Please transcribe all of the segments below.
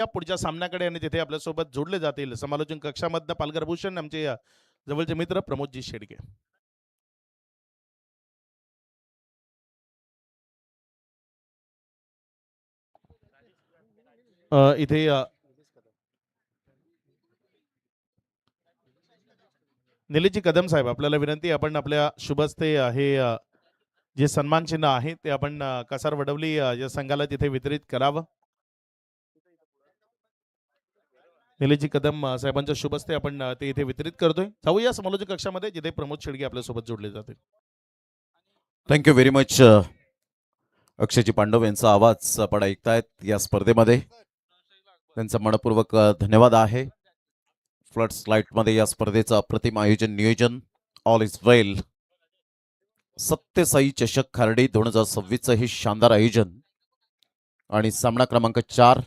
या पुढच्या सामन्याकडे आणि तिथे आपल्यासोबत जोडले जातील समालोचन कक्षामधनं पालघर भूषण आमचे जवळचे मित्र प्रमोदजी शेडगे. इथे निलेशजी कदम साहेब आपल्याला विनंती, आपण आपल्या शुभस्ते हे जे सन्मान चिन्ह आहे ते आपण कसार वडवली या संघाला तिथे वितरित करावं. निलेशजी कदम साहेबांच्या शुभस्ते आपण ते इथे वितरित करतोय. जाऊया समालोचन कक्षामध्ये जिथे प्रमोद शेडगे आपल्यासोबत जोडले जातील. Thank you very much. अक्षयजी पांडव यांचा आवाज आपण ऐकतायत या स्पर्धेमध्ये. त्यांचा मनपूर्वक धन्यवाद आहे. फ्लड्स लाईटमध्ये या स्पर्धेचं अप्रतिम आयोजन नियोजन. ऑल इज वेल. सत्यसाई चषक खार्डी 2026 हे शानदार आयोजन आणि सामना क्रमांक 4.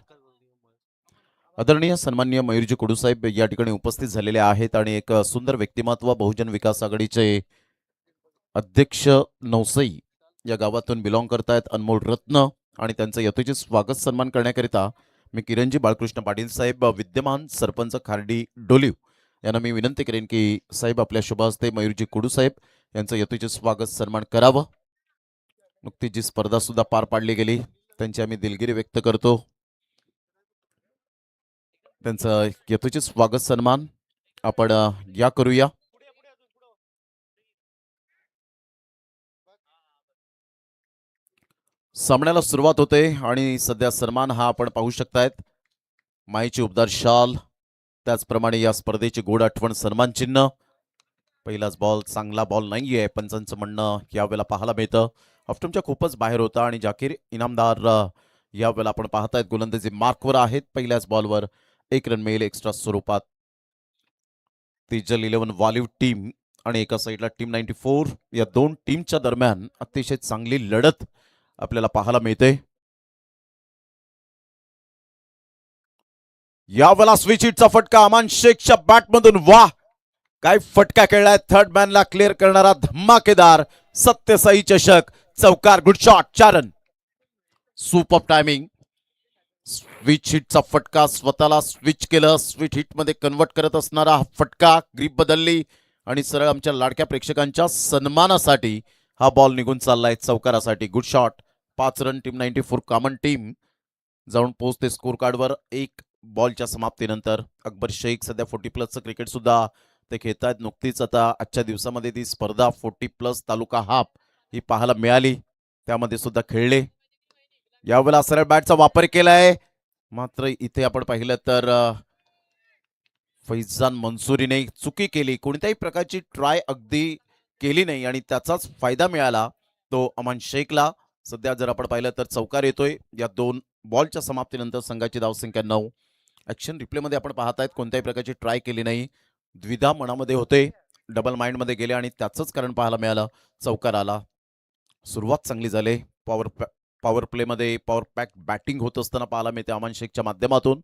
आदरणीय सन्माननीय मयूरजी कुडूसाहेब या ठिकाणी उपस्थित झालेले आहेत आणि एक सुंदर व्यक्तिमत्व बहुजन विकास आघाडीचे अध्यक्ष नौसई या गावातून बिलॉंग करतायत अनमोल रत्न आणि त्यांचं यथोचित स्वागत सन्मान करण्याकरिता मी किरणजी बाळकृष्ण पाटील साहेब विद्यमान सरपंच खार्डी डोलीव यांना मी विनंती करेन की साहेब आपल्या शुभ हस्ते मयूरजी कुडू साहेब यांचं यथोचित स्वागत सन्मान करावं. नुकतीच जी स्पर्धा सुद्धा पार पाडली गेली त्यांची आम्ही दिलगिरी व्यक्त करतो. त्यांचं यथोचित स्वागत सन्मान आपण या करूया. सामन्याला सुरुवात होते आणि सध्या सन्मान हा आपण पाहू शकतायत. माईची उबदार शाल, त्याचप्रमाणे या स्पर्धेची गोड आठवण सन्मान चिन्ह. पहिलाच बॉल चांगला बॉल नाहीये पंचांचं म्हणणं यावेळेला पाहायला मिळतं. ऑफ्टमच्या खूपच बाहेर होता आणि जाकीर इनामदार यावेळेला आपण पाहतायत गोलंदाजी मार्कवर आहेत. पहिल्याच बॉलवर 1 रन मिळेल एक्स्ट्रा स्वरूपात. तिजल 11 वॉलिव टीम आणि एका साईडला टीम 94 या दोन टीमच्या दरम्यान अतिशय चांगली लढत आपल्याला पाहायला मिळते. यावेळेला स्विच हिटचा फटका अमान शेखच्या बॅटमधून. वाह, काय फटका खेळलाय. थर्ड मॅनला क्लिअर करणारा धमाकेदार सत्यसाई चषक चौकार. Good shot. 4 run. Super timing. Switch हिटचा फटका स्वतःला स्विच केलं. स्विच हिट मध्ये कन्वर्ट करत असणारा फटका. ग्रीप बदलली आणि सरळ आमच्या लाडक्या प्रेक्षकांच्या सन्मानासाठी हा बॉल निघून चाललाय चौकारासाठी. Good shot. 5 run. Team 94 common team जाऊन पोहोचते स्कोर कार्डवर 1 बॉलच्या समाप्तीनंतर. अकबर शेख सध्या 40+ क्रिकेट सुद्धा ते खेळतायत. नुकतीच आता आजच्या दिवसामध्ये ती स्पर्धा 40+ तालुका हाफ ही पाहायला मिळाली, त्यामध्ये सुद्धा खेळले. यावेळेला सरळ बॅटचा वापर केलाय, मात्र इथे आपण पाहिलं तर फैजान मंसूरीने चुकी केली. कोणत्याही प्रकारची ट्राय अगदी केली नाही आणि त्याचाच फायदा मिळाला तो अमान शेखला. सध्या जर आपण पाहिलं तर चौकार येतोय या 2 बॉलच्या समाप्तीनंतर. संघाची धावसंख्या 9. ऍक्शन रिप्लेमध्ये आपण पाहतायत कोणत्याही प्रकारची ट्राय केली नाही. द्विधा मनामध्ये होते, डबल माइंडमध्ये गेले आणि त्याचंच कारण पाहायला मिळालं. चौकार आला. सुरुवात चांगली झाली. पॉवर प्लेमध्ये पॉवर पॅक बॅटिंग होत असताना पाहायला मिळते अमान शेखच्या माध्यमातून.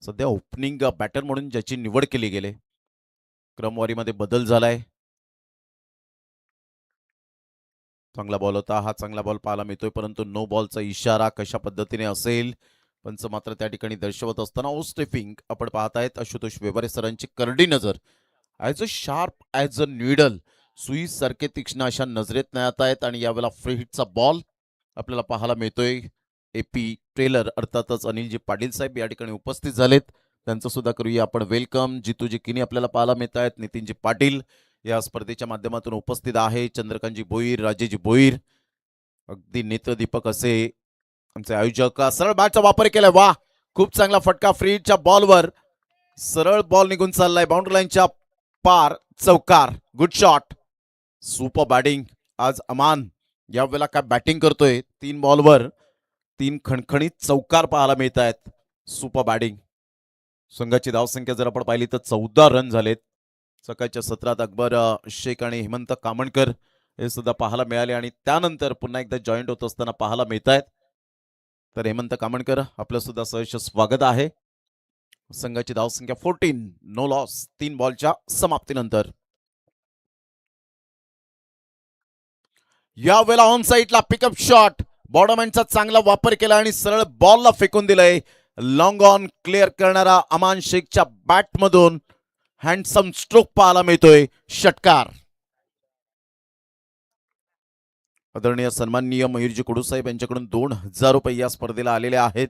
सध्या ओपनिंग बॅटर म्हणून ज्याची निवड केली गेली, क्रमवारीमध्ये बदल झालाय. चांगला बॉल होता हा. चांगला बॉल पाहायला मिळतोय, परंतु नो बॉलचा इशारा कशा पद्धतीने असेल पंच मात्र त्या ठिकाणी दर्शवत असताना ओ स्टेपिंग आपण पाहतायत आशुतोष व्यवहारे सरांची करडी नजर. As a sharp as a needle, सुई सारखे तीक्ष्ण अशा नजरेत नाही आहेत. आणि यावेळेला फ्री हिटचा बॉल आपल्याला पाहायला मिळतोय. AP ट्रेलर अर्थातच अनिलजी पाटील साहेब या ठिकाणी उपस्थित झालेत, त्यांचं सुद्धा करूया आपण वेलकम. जितूजी किनी आपल्याला पाहायला मिळत आहेत. नितीनजी पाटील या स्पर्धेच्या माध्यमातून उपस्थित आहे. चंद्रकांतजी भोईर, राजेजी भोईर, अगदी नेत्रदीपक असे आमचे आयोजक. सरळ बॅटचा वापर केलाय. वा, खूप चांगला फटका फ्री हिटच्या बॉलवर. सरळ बॉल निघून चाललाय बाउंड्री लाईनच्या पार. चौकार. Good shot. सुपर बॅटिंग आज अमान यावेळेला काय बॅटिंग करतोय. 3 बॉलवर 3 खणखणीत चौकार पाहायला मिळत आहेत. Super batting. संघाची धावसंख्या जर आपण पाहिली तर 14 रन झालेत. सकाळच्या सत्रात अकबर शेख आणि हेमंत कामणकर हे सुद्धा पाहायला मिळाले आणि त्यानंतर पुन्हा एकदा जॉईंट होत असताना पाहायला मिळत आहेत. तर हेमंत कामणकर आपलं सुद्धा सहर्ष स्वागत आहे. संघाची धावसंख्या 14. नो लॉस 3 बॉलच्या समाप्तीनंतर. यावेळेला ऑन साईडला पिकअप शॉट. बॉडमॅनचा चांगला वापर केला आणि सरळ बॉलला फेकून दिलंय. लॉंग ऑन क्लिअर करणारा अमान शेखच्या बॅटमधून हँडसम स्ट्रोक पाहायला मिळतोय. षटकार. आदरणीय सन्माननीय मयूरजी कुडूसाहेब यांच्याकडून 2000 रुपये या स्पर्धेला आलेले आहेत.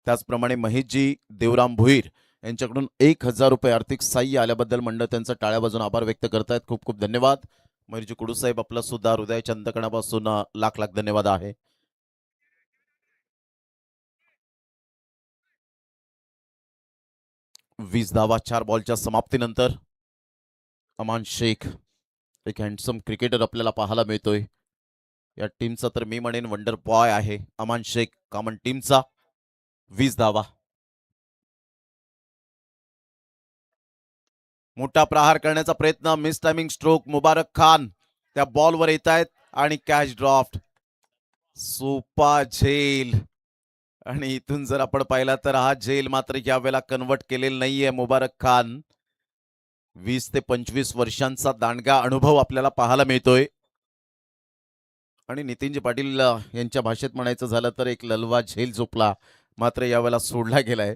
त्याचप्रमाणे महेशजी देवराम भुईर यांच्याकडून 1000 रुपये आर्थिक सहाय्य आल्याबद्दल मंडळ त्यांचा टाळ्या वाजून आभार व्यक्त करतायत. खूप खूप धन्यवाद. मयूरजी कुडूसाहेब आपला सुद्धा हृदयाच्या अंतकणापासून लाख लाख धन्यवाद आहे. वीस धावा 4 बॉलच्या समाप्तीनंतर अमान शेख एक हँडसम क्रिकेटर आपल्याला पाहायला मिळतोय. या टीमचा तर मी म्हणेन वंडर बॉय आहे अमान शेख. कॉमन टीमचा 20 धावा. मोठा प्रहार करण्याचा प्रयत्न. Miss timing stroke. Mubarak Khan त्या बॉलवर येत आहेत आणि कॅच ड्रॉफ्ट. सोपा झेल आणि इथून जर आपण पाहिला तर हा झेल मात्र यावेळेला कन्वर्ट केलेला नाहीये. मुबारक खान 20 ते 25 वर्षांचा दांडगा अनुभव आपल्याला पाहायला मिळतोय. आणि नितीनजी पाटील यांच्या भाषेत म्हणायचं झालं तर एक ललवा झेल झोपला मात्र यावेळेला सोडला गेलाय.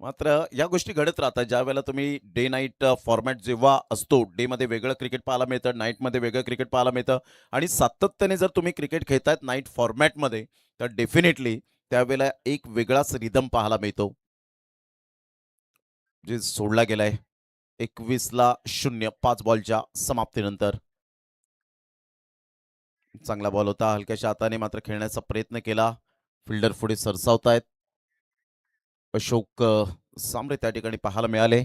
मात्र या गोष्टी घडत राहतात. ज्या वेळेला तुम्ही डे नाईट फॉर्मॅट जेव्हा असतो, डे मध्ये वेगळं क्रिकेट पाहायला मिळतं, नाईटमध्ये वेगळं क्रिकेट पाहायला मिळतं आणि सातत्याने जर तुम्ही क्रिकेट खेळतायत नाईट फॉर्मॅटमध्ये तर डेफिनेटली त्यावेळेला एक वेगळाच रिदम पाहायला मिळतो. जे सोडला गेलाय 21-0 5 बॉलच्या समाप्तीनंतर. चांगला बॉल होता. हलक्याशा हाताने मात्र खेळण्याचा प्रयत्न केला. फिल्डर पुढे सरसावतायत. अशोक सांबरे त्या ठिकाणी पाहायला मिळाले.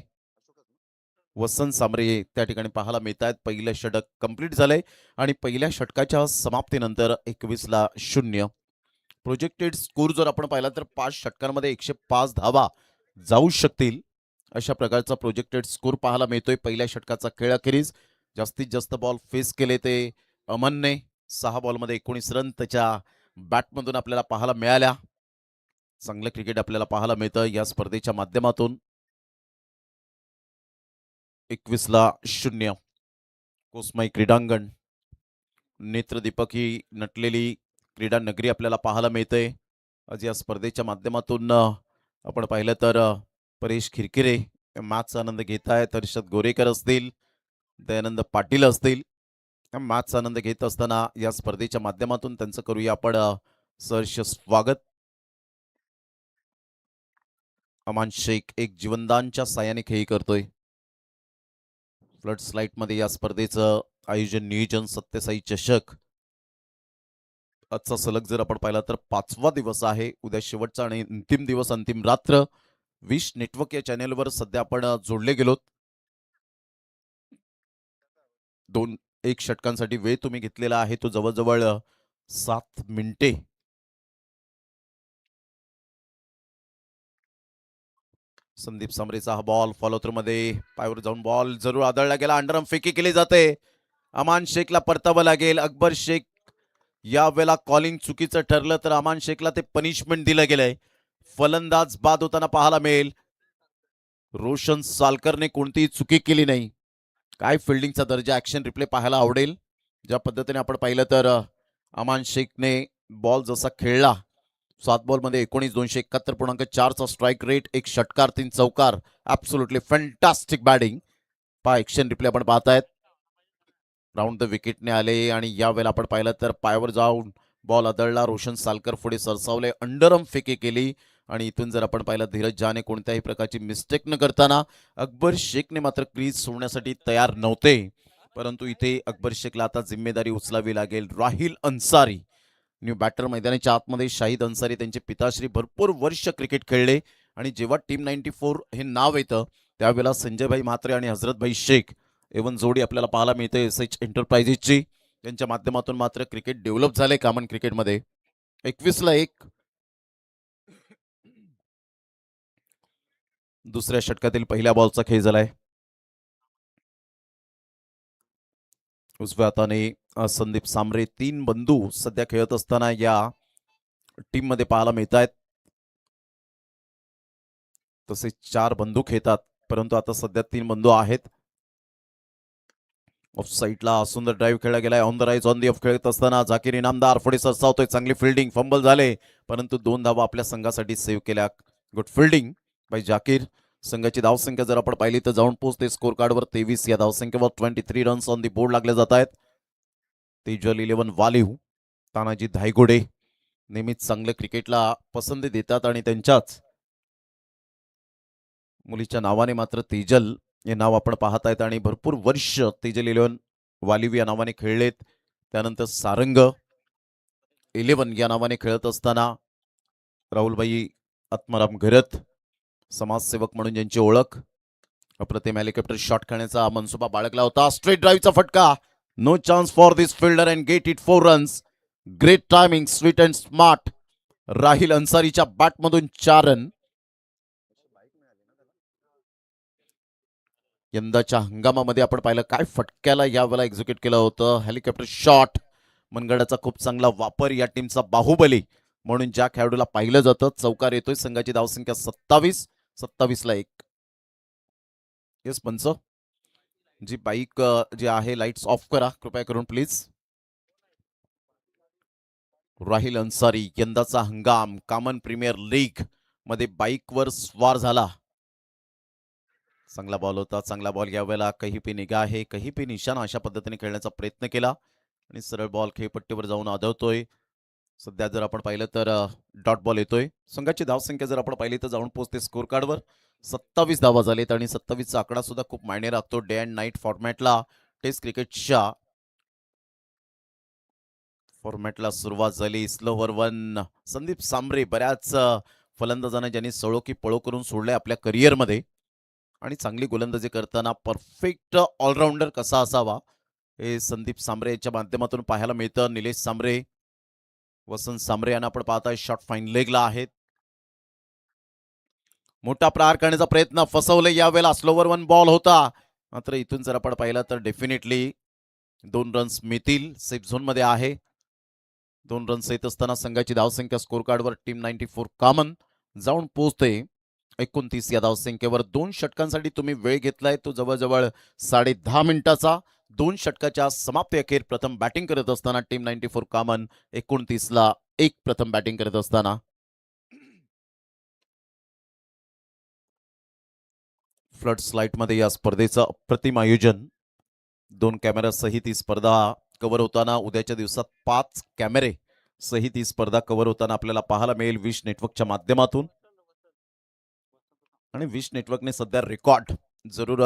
वसंत सांबरे त्या ठिकाणी पाहायला मिळत आहेत. पहिलं षटक कंप्लीट झालंय आणि पहिल्या षटकाच्या समाप्तीनंतर 21-0 प्रोजेक्टेड स्कोर जर आपण पाहिला तर 5 षटकांमध्ये 105 धावा जाऊ शकतील अशा प्रकारचा प्रोजेक्टेड स्कोर पाहायला मिळतोय. पहिल्या षटकाचा खेळ अखेरीस जास्तीत जास्त बॉल फेस केले ते अमनने. 6 बॉलमध्ये 19 रन त्याच्या बॅटमधून आपल्याला पाहायला मिळाल्या. चांगलं क्रिकेट आपल्याला पाहायला मिळतं या स्पर्धेच्या माध्यमातून. 21-0 कोसमाई क्रीडांगण. नेत्रदीपक ही नटलेली क्रीडा नगरी आपल्याला पाहायला मिळते. आज या स्पर्धेच्या माध्यमातून आपण पाहिलं तर परेश खिरकिरे मॅचचा आनंद घेत आहेत. हर्षद गोरेकर असतील, दयानंद पाटील असतील, मॅचचा आनंद घेत असताना या स्पर्धेच्या माध्यमातून त्यांचं करूया आपण सहर्ष स्वागत. अमान शेख एक जीवनदानच्या साह्याने खेळी करतोय. फ्लड स्लाइट मध्ये या स्पर्धेचं आयोजन नियोजन सत्यसाई चषक. आजचा सलग जर आपण पाहिला तर 5वा दिवस आहे. उद्या शेवटचा आणि अंतिम दिवस, अंतिम रात्र. विश नेटवर्क या चॅनेलवर सध्या आपण जोडले गेलोत. 2-1 षटकांसाठी वेळ तुम्ही घेतलेला आहे तो जवळजवळ 7 मिनिटे. संदीप समरेचा हा बॉल फॉलो थ्रू मध्ये पायावर जाऊन बॉल जरूर आदळला गेला. अंडरआर्म फेकी केली जाते. अमान शेखला परतावं लागेल. अकबर शेख यावेळेला कॉलिंग चुकीचं ठरलं तर अमान शेखला ते पनिशमेंट दिलं गेलंय. फलंदाज बाद होताना पाहायला मिळेल. रोशन सालकरने कोणतीही चुकी केली नाही. काय फिल्डिंगचा दर्जा. ऍक्शन रिप्ले पाहायला आवडेल. ज्या पद्धतीने आपण पाहिलं तर अमान शेखने बॉल जसा खेळला 7 बॉलमध्ये 19 271.4 चा स्ट्राईक रेट, 1 षटकार 3 चौकार. Absolutely fantastic batting. Action replay आपण पाहतायत. राऊंड द विकेटने आले आणि यावेळेला आपण पाहिलं तर पायावर जाऊन बॉल आदळला. रोशन सालकर पुढे सरसावले. अंडरआर्म फेकी केली आणि इथून जर आपण पाहिलं धीरज जहाने कोणत्याही प्रकारची मिस्टेक न करताना अकबर शेखने मात्र क्रीज सोडण्यासाठी तयार नव्हते. परंतु इथे अकबर शेखला आता जिम्मेदारी उचलावी लागेल. राहिल अन्सारी न्यू बॅटर मैदानाच्या आतमध्ये. शाहिद अन्सारी त्यांचे पिताश्री भरपूर वर्ष क्रिकेट खेळले आणि जेव्हा टीम 94 हे नाव येतं त्यावेळेला संजयभाई म्हात्रे आणि हजरतभाई शेख एवन जोडी आपल्याला पाहायला मिळते SH एंटरप्राइजेसची. त्यांच्या माध्यमातून मात्र क्रिकेट डेव्हलप झाले कॉमन क्रिकेटमध्ये. 21-1 दुसऱ्या षटकातील पहिल्या बॉलचा खेळ झालाय. उजव्या हाताने संदीप सांबरे. 3 बंधू सध्या खेळत असताना या टीम मध्ये पाहायला मिळत आहेत. तसे 4 बंधू खेळतात परंतु आता सध्या 3 बंधू आहेत. ऑफ साईडला सुंदर ड्राईव्ह खेळला गेलाय. On the rise on the of खेळत असताना झाकीर इनामदार पुढे सरसावतोय. चांगली फिल्डिंग. फंबल झाले परंतु 2 धावा आपल्या संघासाठी सेव्ह केल्या. Good fielding by Zakir. संघाची धावसंख्या जर आपण पाहिली तर जाऊन पोहोचते स्कोर कार्डवर 23. या धावसंख्येवर 23 रन्स ऑन दी बोर्ड लागले जात आहेत. तेजल 11 वालिव, तानाजी धायगुडे नेहमीच चांगलं क्रिकेटला पसंती देतात आणि त्यांच्याच मुलीच्या नावाने मात्र तेजल हे नाव आपण पाहत आहेत आणि भरपूर वर्ष तेजल 11 वालिव या नावाने खेळलेत. त्यानंतर सारंग 11 या नावाने खेळत असताना राहुलबाई आत्माराम घरत समाजसेवक म्हणून ज्यांची ओळख. अप्रतिम हेलिकॉप्टर शॉट खेळण्याचा मनसुबा बाळगला होता. स्ट्रेट ड्राईव्हचा फटका. No chance for this fielder and get it 4 runs. Great timing, sweet and smart. Rahil अन्सारीच्या बॅटमधून 4 रन. यंदाच्या हंगामामध्ये आपण पाहिलं काय फटक्याला यावेळेला एक्झिक्यूट केलं होतं. हेलिकॉप्टर शॉट, मनगडाचा खूप चांगला वापर. या टीमचा बाहुबली म्हणून ज्या खेळाडूला पाहिलं जातं. चौकार येतोय. संघाची धावसंख्या 27. 27ला 1. येस पंच, जी बाईक जी आहे लाईट्स ऑफ करा कृपया करून प्लीज. राहिल अन्सारी यंदाचा हंगाम कॉमन प्रीमियर लीग मध्ये बाईकवर स्वार झाला. चांगला बॉल होता. चांगला बॉल यावेळेला कहीं पे निगाह आहे, कहीं पे निशाणा अशा पद्धतीने खेळण्याचा प्रयत्न केला आणि सरळ बॉल खेळपट्टीवर जाऊन आदळतोय. सध्या जर आपण पाहिलं तर डॉट बॉल येतोय. संघाची धावसंख्या जर आपण पाहिली तर जाऊन पोहोचते स्कोर कार्डवर. 27 धावा झालेत आणि 27चा आकडा सुद्धा खूप मायने राखतो डे अँड नाईट फॉर्मॅटला. टेस्ट क्रिकेटच्या फॉर्मॅटला सुरुवात झाली. स्लोवर 1 संदीप सांबरे बऱ्याच फलंदाजांना ज्यांनी सळो की पळो करून सोडले आपल्या करिअरमध्ये आणि चांगली गोलंदाजी करताना परफेक्ट ऑलराऊंडर कसा असावा हे संदीप सांबरे यांच्या माध्यमातून पाहायला मिळतं. निलेश सांबरे, वसंत सांबरे यांना आपण पाहताय शॉट फाईन लेगला आहेत. मोठा प्रहार करण्याचा प्रयत्न फसवले यावेळेला. स्लोवर 1 बॉल होता, मात्र इथून जर आपण पाहिलं तर डेफिनेटली 2 रन्स मिळतील. सेफ झोन मध्ये आहे. 2 रन्स येत असताना संघाची धावसंख्या स्कोर कार्डवर टीम 94 कॉमन जाऊन पोहोचते 29 या धावसंख्येवर. 2 षटकांसाठी तुम्ही वेळ घेतलाय तो जवळजवळ 10.5 मिनिटाचा. 2 षटकाच्या समाप्ती अखेर प्रथम बॅटिंग करत असताना टीम 94 कॉमन 29ला 1 प्रथम बॅटिंग करत असताना. फ्लड स्लाइट मध्ये या स्पर्धेचं अप्रतिम आयोजन. 2 कॅमेरा सहित ही स्पर्धा कव्हर होताना उद्याच्या दिवसात 5 कॅमेरे सहित ही स्पर्धा कव्हर होताना आपल्याला पाहायला मिळेल विश नेटवर्कच्या माध्यमातून. आणि विश नेटवर्कने सध्या रेकॉर्ड जरूर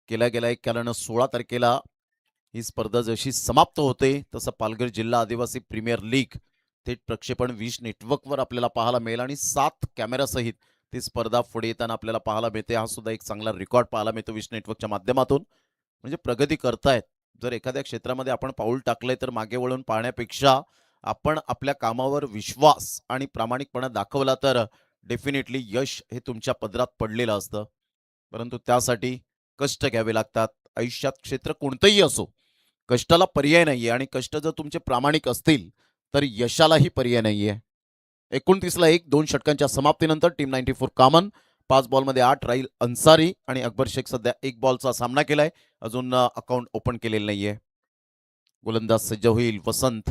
केला गेलाय, कारण 16 तारखेला ही स्पर्धा जशी समाप्त होते तसं पालघर जिल्हा आदिवासी प्रीमियर लीग थेट प्रक्षेपण विश नेटवर्कवर आपल्याला पाहायला मिळेल आणि 7 कॅमेरासहित ती स्पर्धा पुढे येताना आपल्याला पाहायला मिळते. हा सुद्धा एक चांगला रेकॉर्ड पाहायला मिळतो विश नेटवर्कच्या माध्यमातून. म्हणजे प्रगती करतायत. जर एखाद्या क्षेत्रामध्ये आपण पाऊल टाकलंय तर मागे वळून पाहण्यापेक्षा आपण आपल्या कामावर विश्वास आणि प्रामाणिकपणा दाखवला तर डेफिनेटली यश हे तुमच्या पदरात पडलेलं असतं. परंतु त्यासाठी कष्ट घ्यावे लागतात. आयुष्यात क्षेत्र कोणतंही असो, कष्टाला पर्याय नाहीये आणि कष्ट जर तुमचे प्रामाणिक असतील तर यशालाही पर्याय नाहीये. 29ला 1. 2 षटकांच्या समाप्तीनंतर टीम 94 कॉमन 5 बॉलमध्ये 8. राहील अन्सारी आणि अकबर शेख सध्या 1 बॉलचा सामना केलाय. अजून अकाउंट ओपन केलेलं नाहीये. गोलंदाज सज्ज होईल वसंत.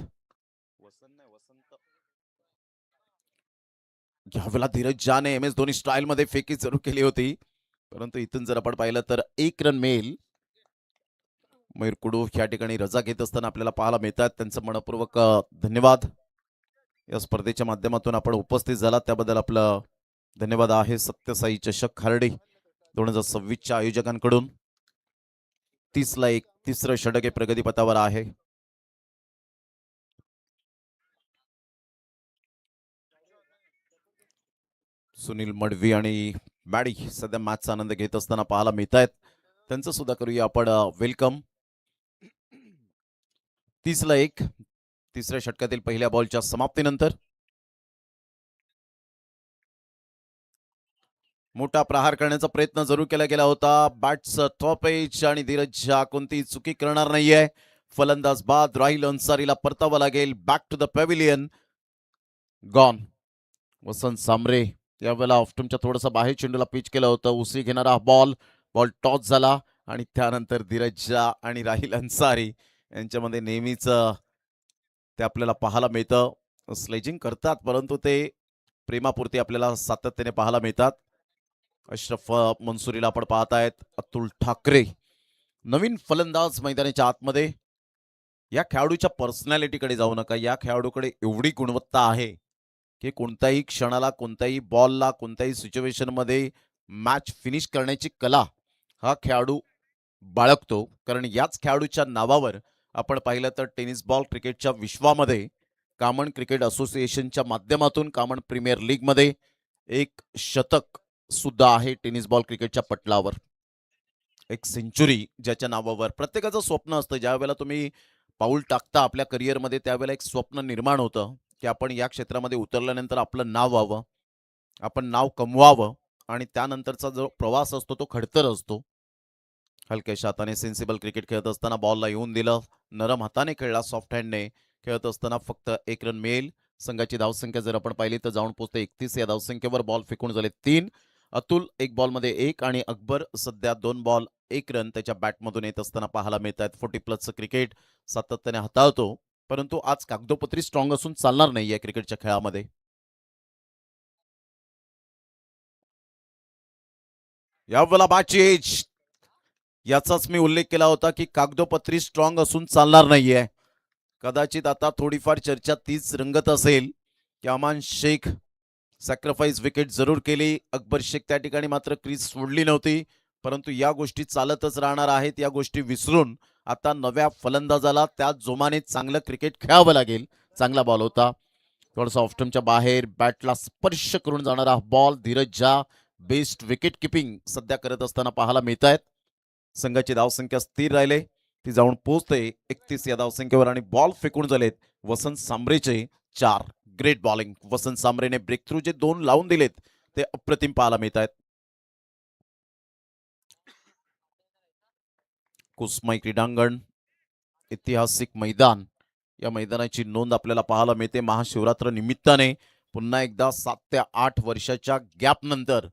यावेळेला धीरज जाने एम एस धोनी स्टाईल मध्ये फेकी जरूर केली होती, परंतु इथून जर आपण पाहिलं तर 1 रन मिळेल. मयूर कुडू या ठिकाणी रजा घेत असताना आपल्याला पाहायला मिळतात. त्यांचं मनपूर्वक धन्यवाद. या स्पर्धेच्या माध्यमातून आपण उपस्थित झाला त्याबद्दल आपलं धन्यवाद आहे. सत्यसाई चषक खार्डी 2026च्या आयोजकांकडून 30ला 1 तिसरं षटक हे प्रगतीपथावर आहे. सुनील मडवी आणि मॅडी सध्या मॅचचा आनंद घेत असताना पाहायला मिळत आहेत. त्यांचं सुद्धा करूया आपण वेलकम. 30ला 1 तिसऱ्या षटकातील पहिल्या बॉलच्या समाप्तीनंतर मोठा प्रहार करण्याचा प्रयत्न जरूर केला गेला होता. बॅट्स टॉप एज आणि धीरज कोणती चुकी करणार नाहीये. फलंदाज बाद. राहिल अन्सारीला परतावं लागेल. Back to the pavilion. Gone. Vasant Sambare यावेळेला ऑफ्टमच्या थोडंसं बाहेर चेंडूला पिच केलं होतं. उसळी घेणारा बॉल टॉस झाला आणि त्यानंतर धीरज आणि राहिल अन्सारी यांच्यामध्ये नेहमीच ते आपल्याला पाहायला मिळतं. स्लेजिंग करतात परंतु ते प्रेमापुरती आपल्याला सातत्याने पाहायला मिळतात. अशरफ मनसुरीला आपण पाहतायत. अतुल ठाकरे नवीन फलंदाज मैदानाच्या आतमध्ये. या खेळाडूच्या पर्सनॅलिटीकडे जाऊ नका. या खेळाडूकडे एवढी गुणवत्ता आहे की कोणत्याही क्षणाला, कोणत्याही बॉलला, कोणत्याही सिच्युएशनमध्ये मॅच फिनिश करण्याची कला हा खेळाडू बाळगतो. कारण याच खेळाडूच्या नावावर आपण पाहिलं तर टेनिस बॉल क्रिकेटच्या विश्वामध्ये कामन क्रिकेट असोसिएशनच्या माध्यमातून कामन प्रीमियर लीगमध्ये एक शतक सुद्धा आहे टेनिस बॉल क्रिकेटच्या पटलावर. एक सेंचुरी ज्याच्या नावावर प्रत्येकाचं स्वप्न असतं. ज्या वेळेला तुम्ही पाऊल टाकता आपल्या करिअरमध्ये त्यावेळेला एक स्वप्न निर्माण होतं की आपण या क्षेत्रामध्ये उतरल्यानंतर आपलं नाव व्हावं, आपण नाव कमवावं आणि त्यानंतरचा जो प्रवास असतो तो खडतर असतो. हलक्याशा हाताने सेन्सिबल क्रिकेट खेळत असताना बॉलला येऊन दिलं. नरम हाताने खेळला, सॉफ्ट हँडने खेळत असताना फक्त 1 रन मिळेल. संघाची धावसंख्या जर आपण पाहिली तर जाऊन पोहोचते 31 या धावसंख्येवर. बॉल फेकून झाले 3. अतुल 1 बॉलमध्ये 1 आणि अकबर सध्या 2 बॉल 1 रन त्याच्या बॅटमधून येत असताना पाहायला मिळत आहेत. 40+ क्रिकेट सातत्याने हाताळतो, परंतु आज कागदोपत्री स्ट्रॉंग असून चालणार नाही या क्रिकेटच्या खेळामध्ये. यावेळेला बाचेज याचाच मी उल्लेख केला होता की कागदोपत्री स्ट्रॉंग असून चालणार नाहीये. कदाचित आता थोडीफार चर्चा तीच रंगत असेल की अमान शेख सॅक्रिफाईस विकेट जरूर केली. अकबर शेख त्या ठिकाणी मात्र क्रीज सोडली नव्हती. परंतु या गोष्टी चालतच राहणार आहेत. या गोष्टी विसरून आता नव्या फलंदाजाला त्या जोमाने चांगलं क्रिकेट खेळावं लागेल. चांगला बॉल होता, थोडासा ऑफ्टमच्या बाहेर बॅटला स्पर्श करून जाणारा बॉल. धीरज झा बेस्ट विकेट किपिंग सध्या करत असताना पाहायला मिळत आहेत. संघाची धावसंख्या स्थिर राहिले, ती जाऊन पोहोचते 31 या धावसंख्येवर आणि बॉल फेकून झालेत वसंत सांबरेचे 4. ग्रेट बॉलिंग वसंत सांबरेने ब्रेक थ्रू जे 2 लावून दिलेत ते अप्रतिम पाहायला मिळत आहेत. कुसमाई क्रीडांगण ऐतिहासिक मैदान, या मैदानाची नोंद आपल्याला पाहायला मिळते. महाशिवरात्र निमित्ताने पुन्हा एकदा 7 ते 8 वर्षाच्या गॅप नंतर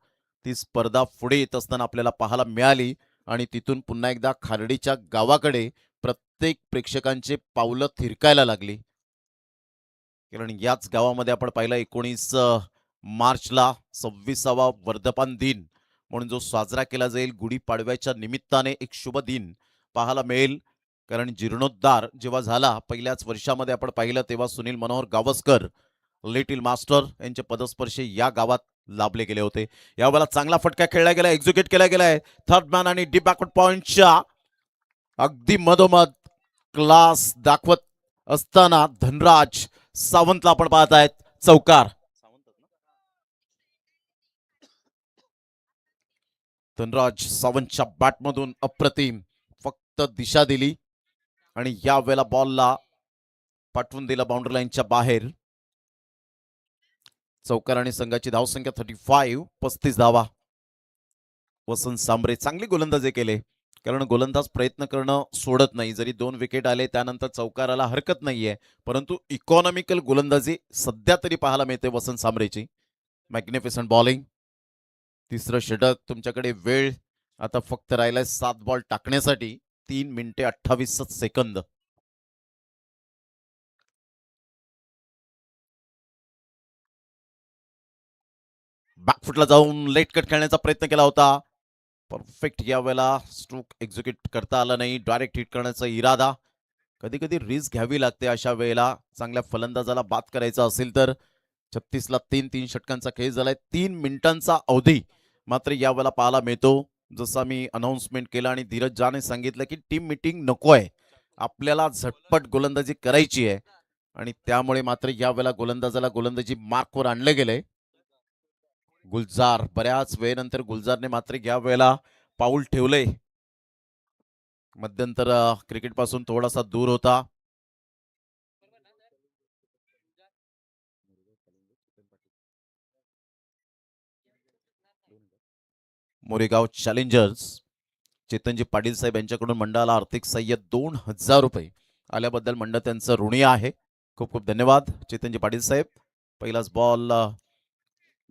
ती स्पर्धा पुढे येत असताना आपल्याला पाहायला मिळाली आणि तिथून पुन्हा एकदा खार्डीच्या गावाकडे प्रत्येक प्रेक्षकांचे पावलं थिरकायला लागली. कारण याच गावामध्ये आपण पाहिलं 19 मार्चला 26वा वर्धमान दिन म्हणून जो साजरा केला जाईल गुढीपाडव्याच्या निमित्ताने एक शुभ दिन पाहायला मिळेल. कारण जीर्णोद्धार जेव्हा झाला पहिल्याच वर्षामध्ये आपण पाहिलं तेव्हा सुनील मनोहर गावस्कर लिटिल मास्टर यांचे पदस्पर्शी या गावात लाभले गेले होते. यावेळेला चांगला फटका खेळला गेला, एक्झिक्यूट केला गेलाय. थर्ड मॅन आणि डीप बॅकवर्ड पॉइंटच्या अगदी मधोमध क्लास दाखवत असताना धनराज सावंतला आपण पाहत आहेत. चौकार. धनराज सावंतच्या बॅटमधून अप्रतिम फक्त दिशा दिली आणि या वेळेला बॉलला पाठवून दिला बाउंड्री लाईनच्या बाहेर. चौकार आणि संघाची धावसंख्या 35 धावा. वसंत सांबरे चांगली गोलंदाजी केले, कारण गोलंदाज प्रयत्न करणं सोडत नाही. जरी 2 विकेट आले त्यानंतर चौकाराला हरकत नाहीये, परंतु इकॉनॉमिकल गोलंदाजी सध्या तरी पाहायला मिळते वसंत सांबरेची. Magnificent bowling. तिसरं षटक. तुमच्याकडे वेळ आता फक्त राहिलाय 7 बॉल टाकण्यासाठी. 3 मिनिटे 28 सेकंद. बॅकफुटला जाऊन लेट कट खेळण्याचा प्रयत्न केला होता. परफेक्ट या वेळेला स्ट्रोक एक्झिक्यूट करता आला नाही. डायरेक्ट हिट करण्याचा इरादा. कधी कधी रिस्क घ्यावी लागते अशा वेळेला. चांगल्या फलंदाजाला बाद करायचा असेल तर. 36 ला 3 षटकांचा खेळ झालाय. 3 मिनिटांचा अवधी मात्र या वेळेला पाहायला मिळतो. जसा मी अनाउन्समेंट केलं आणि धीरज झाने सांगितलं की टीम मीटिंग नको आहे, आपल्याला झटपट गोलंदाजी करायची आहे आणि त्यामुळे मात्र या वेळेला गोलंदाजाला गोलंदाजी मार्कवर आणले गेले. गुलजार बऱ्याच वेळेनंतर गुलजारने मात्र या वेळेला पाऊल ठेवले. मध्यंतर क्रिकेट पासून थोडासा दूर होता. मोरेगाव चॅलेंजर्स चेतनजी पाटील साहेब यांच्याकडून मंडळाला आर्थिक सहाय्य 2000 रुपये आल्याबद्दल मंडळ त्यांचं ऋणी आहे. खूप खूप धन्यवाद चेतनजी पाटील साहेब. पहिलाच बॉल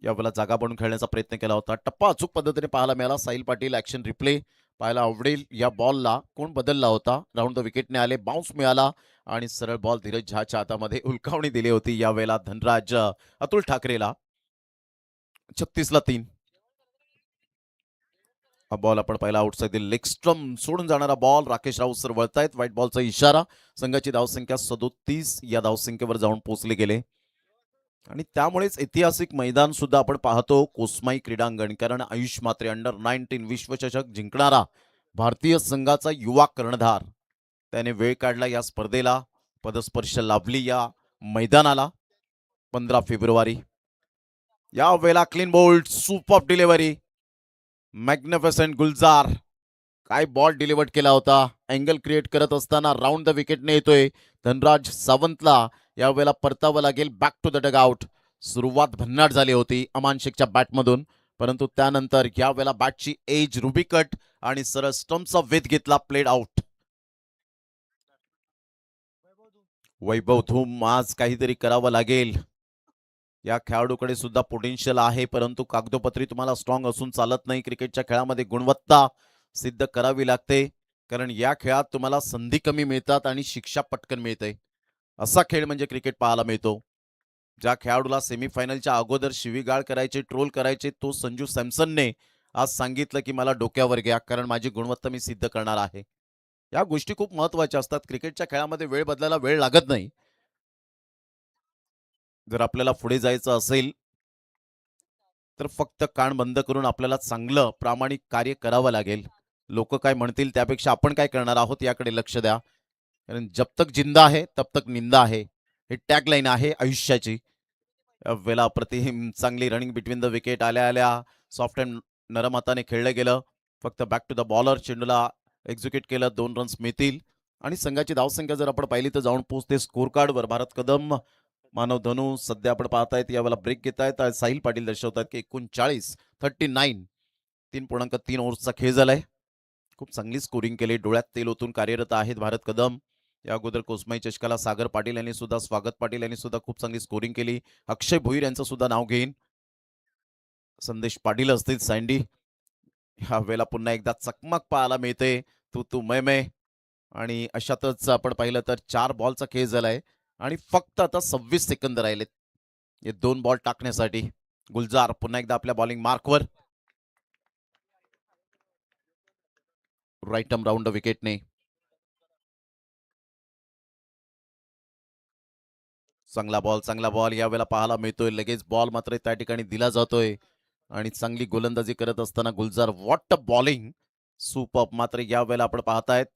यावेळेला जागा बनून खेळण्याचा प्रयत्न केला होता. टप्पा अचूक पद्धतीने पाहायला मिळाला. साहिल पाटील ॲक्शन रिप्ले पाहायला आवडेल. या बॉलला कोण बदलला होता. राऊंड द विकेटने आले, बाउन्स मिळाला आणि सरळ बॉल धीरज झाच्या हातामध्ये उलकावणी दिली होती. यावेळेला धनराज अतुल ठाकरेला. 36ला 3. हा बॉल आपण पहिला आउटसाइड लेग स्टंप सोडून जाणारा बॉल. राकेश राऊत सर वळतायत. व्हाईट बॉलचा इशारा. संघाची धावसंख्या 37 या धावसंख्येवर जाऊन पोहोचले गेले आणि त्यामुळेच ऐतिहासिक मैदान सुद्धा आपण पाहतो कोसमाई क्रीडांगण. कारण आयुष म्हात्रे अंडर 19 विश्वचषक जिंकणारा भारतीय संघाचा युवा कर्णधार त्याने वेळ काढला या स्पर्धेला. पदस्पर्श लाभली या मैदानाला. 15 फेब्रुवारी या वेळेला clean bolt super delivery. Magnificent Gulzar काय बॉल डिलिव्हर्ड केला होता. अँगल क्रिएट करत असताना राऊंड द विकेटने येतोय. धनराज सावंतला यावेळेला परतावं लागेल बॅक टू द डगआउट. सुरुवात भन्नाट झाली होती अमान शेखच्या बॅटमधून, परंतु त्यानंतर यावेळेला बॅटची एज रुबी कट आणि सरळ स्टंपचा वेध घेतला. Played out. वैभव धूम आज काहीतरी करावं लागेल. या खेळाडूकडे सुद्धा पोटेन्शियल आहे, परंतु कागदोपत्री तुम्हाला स्ट्रॉंग असून चालत नाही. क्रिकेटच्या खेळामध्ये गुणवत्ता सिद्ध करावी लागते, कारण या खेळात तुम्हाला संधी कमी मिळतात आणि शिक्षा पटकन मिळते. असा खेळ म्हणजे क्रिकेट पाहायला मिळतो. ज्या खेळाडूला सेमीफायनलच्या अगोदर शिवीगाळ करायचे, ट्रोल करायचे, तो संजू सॅमसनने आज सांगितलं की मला डोक्यावर घ्या, कारण माझी गुणवत्ता मी सिद्ध करणार आहे. या गोष्टी खूप महत्वाच्या असतात. क्रिकेटच्या खेळामध्ये वेळ बदलायला वेळ लागत नाही. जर आपल्याला पुढे जायचं असेल तर फक्त कान बंद करून आपल्याला चांगलं प्रामाणिक कार्य करावं लागेल. लोक काय म्हणतील त्यापेक्षा आपण काय करणार आहोत याकडे लक्ष द्या. कारण जब तक जिंदा है तब तक निंदा है, हे टॅगलाईन आहे आयुष्याची. वेळा प्रतिम चांगली रनिंग बिटवीन द विकेट. आल्या आल्या सॉफ्ट अँड नरम हाताने खेळलं गेलं. फक्त बॅक टू द बॉलर. चेंडूला एक्झिक्यूट केलं. 2 रन्स मिळतील आणि संघाची धावसंख्या जर आपण पाहिली तर जाऊन पोहोचते स्कोर कार्डवर. भारत कदम, मानव धनु सध्या आपण पाहतायत यावेळेला ब्रेक घेत आहेत. साहिल पाटील दर्शवतात की 39 3.3 ओव्हर्सचा खेळ झालाय. खूप चांगली स्कोरिंग केली. डोळ्यात तेल ओतून कार्यरत आहेत भारत कदम. या अगोदर कोसमाई चषकाला सागर पाटील यांनी सुद्धा, स्वागत पाटील यांनी सुद्धा खूप चांगली स्कोरिंग केली. अक्षय भोईर यांचं सुद्धा नाव घेईन. संदेश पाटील असतील सँडी. ह्या वेळेला पुन्हा एकदा चकमक पाहायला मिळते. तू मै मै. आणि अशातच आपण पाहिलं तर 4 बॉलचा खेळ झालाय आणि फक्त आता 26 सेकंद राहिलेत हे 2 बॉल टाकण्यासाठी. गुलजार पुन्हा एकदा आपल्या बॉलिंग मार्कवर. राईट आर्म राऊंड द विकेटने. चांगला बॉल यावेळेला पाहायला मिळतोय. लगेच बॉल मात्र त्या ठिकाणी दिला जातोय आणि चांगली गोलंदाजी करत असताना Gulzar, what a bowling, super. मात्र यावेळेला आपण पाहतायत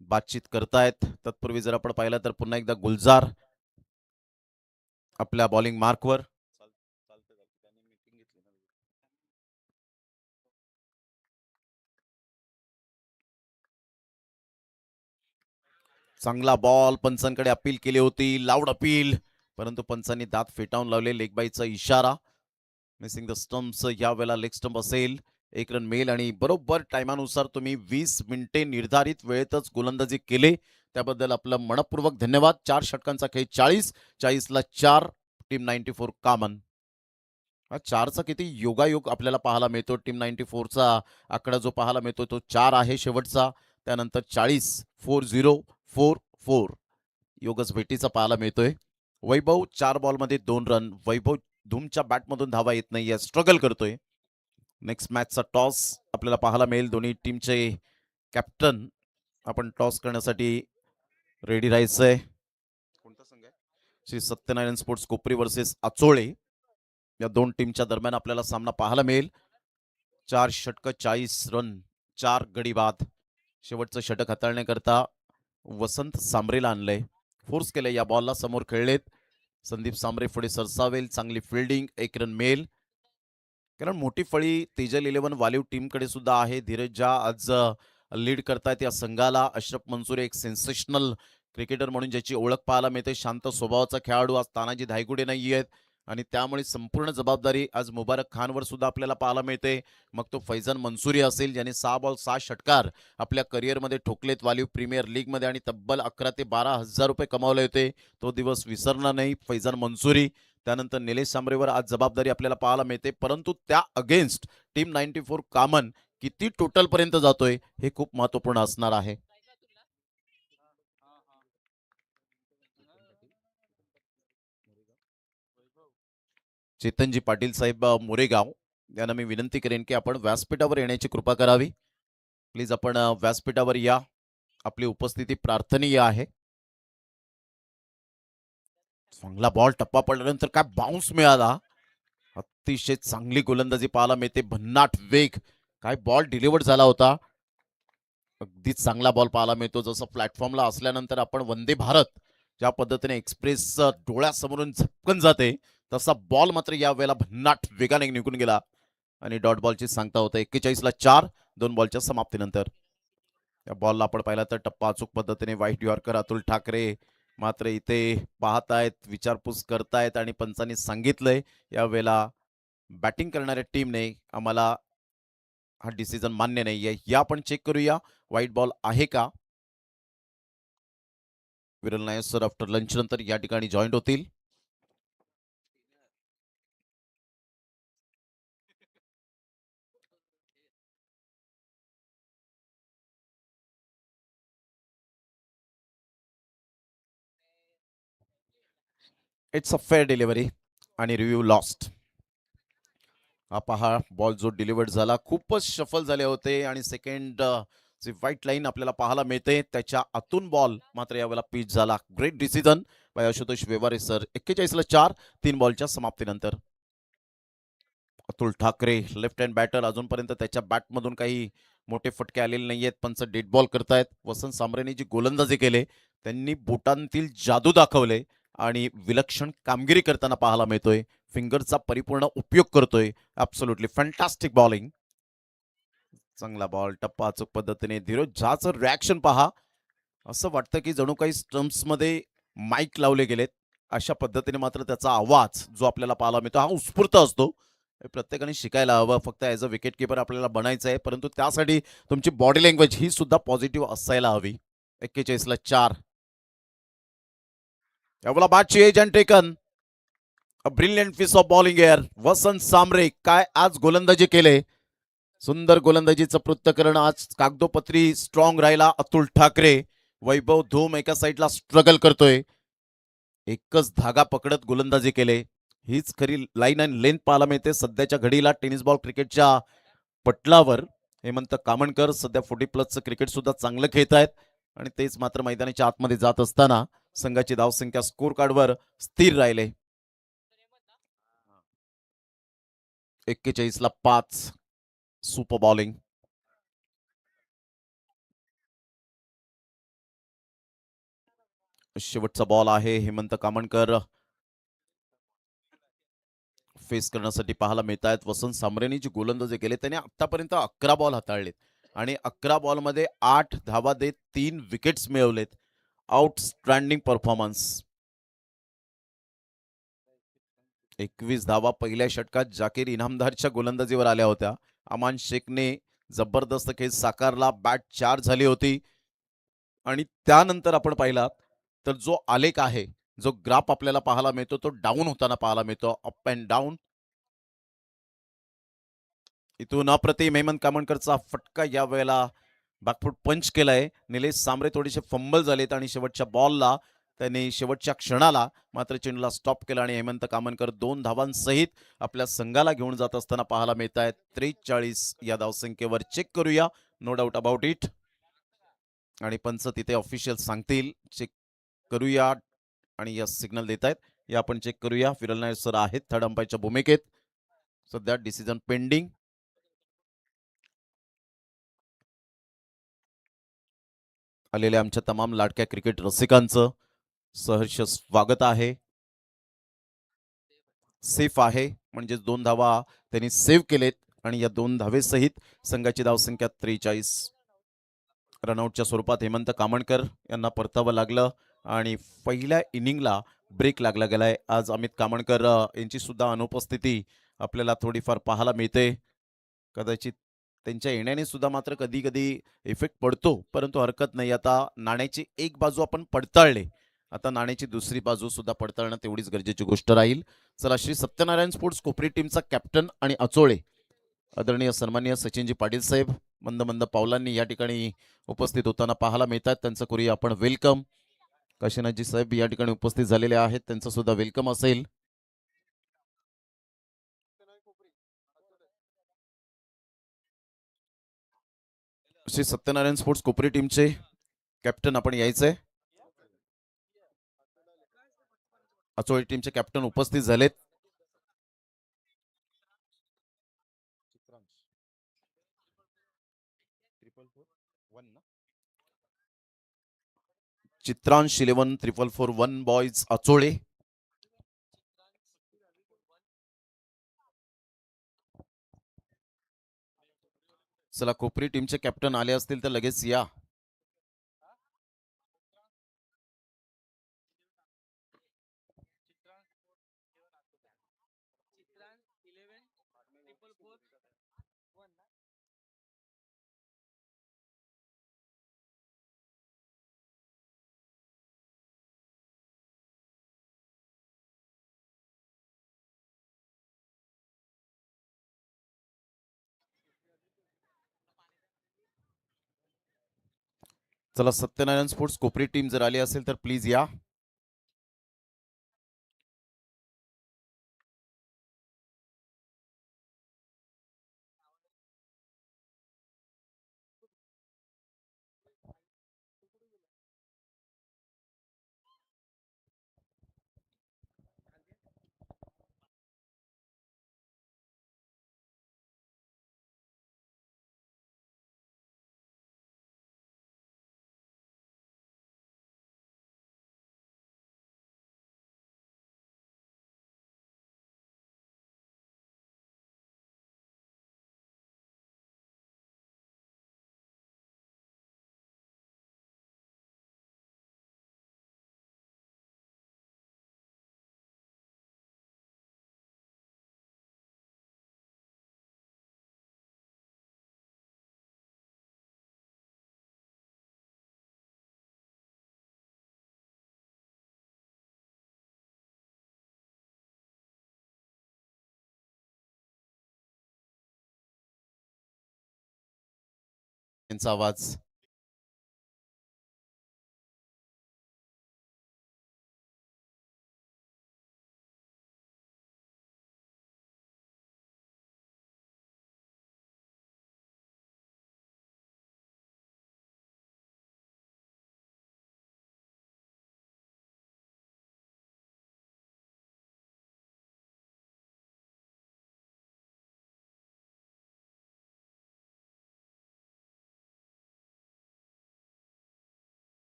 बातचीत करतायत. तत्पूर्वी जर आपण पाहिलं तर पुन्हा एकदा गुलजार आपल्या बॉलिंग मार्कवर. चांगला बॉल. पंचांकडे अपील केली होती, लाऊड अपील, परंतु पंचांनी दात फेटाळून लावले. लेग बाईचा इशारा. Missing the stumps. यावेळेला लेग स्टंप असेल. 1 रन मिळेल आणि बरोबर टायमानुसार तुम्ही 20 मिनिटे निर्धारित वेळेतच गोलंदाजी केली, त्याबद्दल आपलं मनपूर्वक धन्यवाद. 4 षटकांचा खेळ. 40ला 4. टीम 94 कामन. हा 4चा किती योगायोग आपल्याला पाहायला मिळतो. टीम 94चा आकडा जो पाहायला मिळतो तो 4 आहे शेवटचा. त्यानंतर 40, 40, 4-4 योगच भेटीचा पाहायला मिळतोय. वैभव 4 बॉलमध्ये 2 रन. वैभव धूमच्या बॅटमधून धावा येत नाहीये, स्ट्रगल करतोय. नेक्स्ट मॅचचा टॉस आपल्याला पाहायला मिळेल. दोन्ही टीमचे कॅप्टन आपण टॉस करण्यासाठी रेडी राहायचंय. कोणता संघ आहे? श्री सत्यनारायण स्पोर्ट्स कोपरी वर्सेस आचोळे. या 2 टीमच्या दरम्यान आपल्याला सामना पाहायला मिळेल. 4 षटक 40 रन, 4 गडी बाद. शेवटचं षटक हाताळण्याकरता वसंत सांबरेला आणलंय. फोर्स केलंय या बॉलला. समोर खेळलेत. संदीप सांबरे पुढे सरसावेल. चांगली फिल्डिंग. 1 रन मिळेल. कारण मोठी फळी तेजल 11 वालीव टीमकडे सुद्धा आहे. धीरज झा आज लीड करतायत या संघाला. अशरफ मंसूर एक सेन्सेशनल क्रिकेटर म्हणून ज्याची ओळख पाहायला मिळते. शांत स्वभावाचा खेळाडू. आज तानाजी धायगुडे नाही आहेत आणि त्यामुळे संपूर्ण जबाबदारी आज मुबारक खानवर सुद्धा आपल्याला पाहायला मिळते. मग तो फैजान मंसूरी असेल, ज्याने 6 बॉल 6 षटकार आपल्या करिअरमध्ये ठोकलेत वालीव प्रीमियर लीगमध्ये आणि तब्बल 11 ते 12 हजार रुपये कमावले होते. तो दिवस विसरणार नाही फैजान मंसूरी. त्यानंतर निलेश सांबरेवर आज जबाबदारी आपल्याला पाहायला मिळते, परंतु त्या अगेन्स्ट टीम 94 कामन किती टोटल पर्यंत जातोय हे खूप महत्वपूर्ण असणार आहे. चेतनजी पाटील साहेब मोरेगाव यांना मी विनंती करेन की आपण व्यासपीठावर येण्याची कृपा करावी. प्लीज आपण व्यासपीठावर या. आपली उपस्थिती प्रार्थनीय आहे. चांगला बॉल टप्पा पडल्यानंतर काय बाउन्स मिळाला. अतिशय चांगली गोलंदाजी पाहायला मिळते. भन्नाट वेग. काय बॉल डिलिव्हर्ड झाला होता. अगदीच चांगला बॉल पाहायला मिळतो. जसं प्लॅटफॉर्मला असल्यानंतर आपण वंदे भारत ज्या पद्धतीने एक्सप्रेस डोळ्यासमोरून झपकन जाते, तसा बॉल मात्र या वेळेला भन्नाट वेगाने निघून गेला आणि डॉट बॉलची सांगता होतं. 41ला 4 2 बॉलच्या समाप्तीनंतर. या बॉलला आपण पाहिला तर टप्पा अचूक पद्धतीने वाईट यॉर्कर अतुल ठाकरे मात्र इथे पाहतायत, विचारपूस करतायत आणि पंचांनी सांगितलंय यावेळेला बॅटिंग करणाऱ्या टीमने आम्हाला हा डिसिजन मान्य नाहीये. या आपण चेक करूया व्हाईट बॉल आहे का. विरल नायर सर आफ्टर लंच नंतर या ठिकाणी जॉईंट होतील. इट्स अ फेअर डिलिव्हरी आणि रिव्ह्यू लॉस्ट. हा पहा बॉल जो डिलिव्हर्ड झाला खूपच शफल झाले होते आणि सेकंड जी व्हाईट लाईन आपल्याला पाहायला मिळते त्याच्या आतून बॉल मात्र यावेळेला पिच झाला. Great decision by Ashutosh Vyavahare sir. 41ला 4 3 बॉलच्या समाप्तीनंतर. Atul Thackeray left hand batter अजूनपर्यंत त्याच्या बॅटमधून काही मोठे फटके आलेले नाहीयेत. पंच डेड बॉल करतायत. वसंत सांबरेने जी गोलंदाजी केले त्यांनी बोटांतील जादू दाखवले आणि विलक्षण कामगिरी करताना पाहायला मिळतोय. फिंगरचा परिपूर्ण उपयोग करतोय. Absolutely fantastic bowling. चांगला बॉल टप्पा अचूक पद्धतीने. धीरज झाचं रिॲक्शन पहा. असं वाटतं की जणू काही स्टम्प्समध्ये माईक लावले गेलेत. अशा पद्धतीने मात्र त्याचा आवाज जो आपल्याला पाहायला मिळतो हा उत्स्फूर्त असतो. हे प्रत्येकाने शिकायला हवं. फक्त ॲज अ विकेट किपर आपल्याला बनायचं आहे, परंतु त्यासाठी तुमची बॉडी लँग्वेज ही सुद्धा पॉझिटिव्ह असायला हवी. 41ला 4. एवढा बाद chase and taken. A brilliant piece of bowling air. Vasant Sambare काय आज गोलंदाजी केले. सुंदर गोलंदाजीचं पृथ्थकरण आज कागदोपत्री स्ट्रॉंग राहिला अतुल ठाकरे. वैभव धूम एका साईडला स्ट्रगल करतोय. एकच धागा पकडत गोलंदाजी केले. हीच खरी लाईन अँड लेंथ पाहायला मिळते सध्याच्या घडीला टेनिस बॉल क्रिकेटच्या पटलावर. हेमंत कामणकर सध्या 40+ क्रिकेट सुद्धा चांगलं खेळत आहेत आणि तेच मात्र मैदानाच्या आतमध्ये जात असताना संघाची धावसंख्या स्कोर कार्डवर स्थिर राहिले. 41ला 5. Super bowling. शेवटचा बॉल आहे. हेमंत कामणकर फेस करण्यासाठी पाहायला मिळत आहेत. वसंत सांबरेनी जी गोलंदाजी केली त्याने आतापर्यंत 11 बॉल हाताळलेत आणि 11 बॉलमध्ये 8 धावा देत 3 विकेट्स मिळवलेत. Outstanding performance. 21 धावा पहिल्या षटकात जाकीर इनामदारच्या गोलंदाजीवर आल्या होत्या. अमान शेखने जबरदस्त खेळ साकारला. बॅट 4 झाली होती आणि त्यानंतर आपण पाहिलात तर जो आलेख आहे, जो ग्राफ आपल्याला पाहायला मिळतो तो डाऊन होताना पाहायला मिळतो. Up and down. इथून अप्रतिम हेमंत कामणकरचा फटका या वेळेला बॅकफूट पंच केलाय. निलेश सांबरे थोडेसे फंबल झालेत आणि शेवटच्या बॉलला त्यांनी शेवटच्या क्षणाला मात्र चेंडूला स्टॉप केला आणि हेमंत कामणकर 2 धावांसहित आपल्या संघाला घेऊन जात असताना पाहायला मिळत आहेत. 43 या धावसंख्येवर चेक करूया. No doubt about it. आणि पंच तिथे ऑफिशियल सांगतील. चेक करूया आणि या सिग्नल देत आहेत. या आपण चेक करूया. विरल नायर सर आहेत थर्ड अंपायरच्या भूमिकेत. सध्या डिसिजन पेंडिंग. आलेल्या आमच्या तमाम लाडक्या क्रिकेट रसिकांचं सहर्ष स्वागत आहे. सेफ आहे म्हणजे 2 धावा त्यांनी सेव्ह केलेत आणि या 2 धावेसहित संघाची धावसंख्या 43. रनआउटच्या स्वरूपात हेमंत कामणकर यांना परतावं लागलं आणि पहिल्या इनिंगला ब्रेक लागला गेलाय. आज अमित कामणकर यांची सुद्धा अनुपस्थिती आपल्याला थोडीफार पाहायला मिळते. कदाचित त्यांच्या येण्याने सुद्धा मात्र कधी कधी इफेक्ट पडतो, परंतु हरकत नाही. आता नाण्याची एक बाजू आपण पडताळले, आता नाण्याची दुसरी बाजू सुद्धा पडताळणं तेवढीच गरजेची गोष्ट राहील. चला, श्री सत्यनारायण स्पोर्ट्स कोपरी टीमचा कॅप्टन आणि अचोळे आदरणीय सन्माननीय सचिनजी पाटील साहेब मंद मंद पावलांनी या ठिकाणी उपस्थित होताना पाहायला मिळतात. त्यांचं करूया आपण वेलकम. काशीनाथजी साहेब या ठिकाणी उपस्थित झालेले आहेत, त्यांचं सुद्धा वेलकम असेल. श्री सत्यनारायण स्पोर्ट्स कोपरी टीमचे कॅप्टन आपण यायचंय. आचोळी टीमचे कॅप्टन उपस्थित झालेत. चित्रांश 11-441 बॉयज आचोळे. चला कोपरी टीमचे कॅप्टन आले असतील तर लगेच या. चला सत्यनारायण स्पोर्ट्स कोपरी टीम जर आली असेल तर प्लीज या. यांचा आवाज.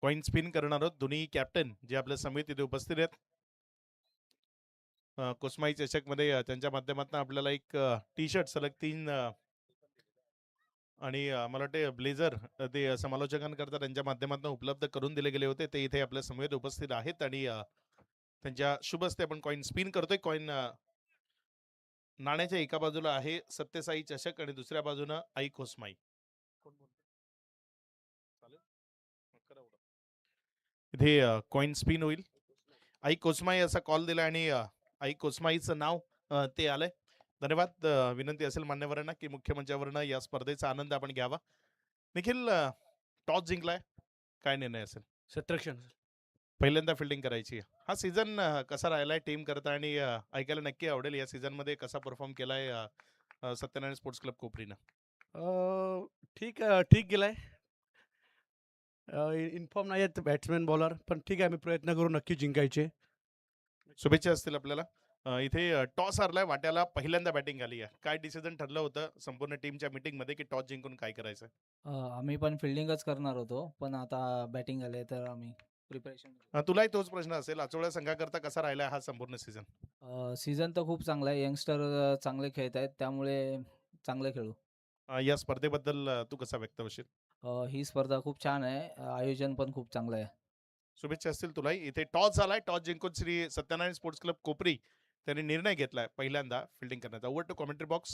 कॉइन स्पिन करणार आहोत. दोन्ही कॅप्टन जे आपल्या समिती इथे उपस्थित आहेत. कुसमाई चषक मध्ये त्यांच्या माध्यमातून आपल्याला एक टी शर्ट सलग 3 आणि मला वाटते ब्लेझर ते समालोचकांकरता त्यांच्या माध्यमातून उपलब्ध करून दिले गेले होते. ते इथे आपल्या समितीत उपस्थित आहेत आणि त्यांच्या शुभ हस्ते आपण कॉइन स्पिन करतोय. कॉइन नाण्याच्या एका बाजूला आहे सत्यसाई चषक आणि दुसऱ्या बाजूला आई कोसमाई. इथे कॉइन स्पिन होईल. आई कोसमाई असा कॉल दिला आणि आई कोसमाईचं नाव ते आलंय. धन्यवाद. विनंती असेल मान्यवरांना की मुख्य मंचावरनं या स्पर्धेचा आनंद आपण घ्यावा. निखिल टॉस जिंकलाय, काय निर्णय असेल? क्षेत्ररक्षण पहिल्यांदा फिल्डिंग करायची. हा सीझन कसा राहिलाय टीम करता आणि ऐकायला नक्की आवडेल या सीझन मध्ये कसा परफॉर्म केलाय सत्यनारायण स्पोर्ट्स क्लब कोपरीनं. ठीक गेलाय. इन्फॉर्म नाही आहेत बॅट्समॅन बॉलर, पण ठीक आहे, आम्ही प्रयत्न करू नक्की जिंकायचे. शुभेच्छा असतील आपल्याला. इथे टॉस हरलाय वाट्याला, पहिल्यांदा बॅटिंग आली आहे. काय डिसिजन ठरलं होतं संपूर्ण टीमच्या मीटिंग मध्ये की टॉस जिंकून काय करायचं? आम्ही पण फिल्डिंगच करणार होतो, पण आता बॅटिंग आले तर आम्ही प्रिपरेशन. तुलाही तोच प्रश्न असेल. आचोळ्या संघाकरता कसा राहिला हा संपूर्ण सीझन? सीझन तर खूप चांगला आहे. यंगस्टर चांगले खेळत आहेत, त्यामुळे चांगले खेळू. या स्पर्धेबद्दल तू कसा व्यक्त होशील? ही स्पर्धा खूप छान आहे. आयोजन पण खूप चांगलं आहे. शुभेच्छा असतील तुलाही. इथे टॉस झालाय. टॉस जिंकून श्री सत्यनारायण स्पोर्ट्स क्लब कोपरी त्यांनी निर्णय घेतलाय पहिल्यांदा फिल्डिंग करण्याचा. Over to commentary box.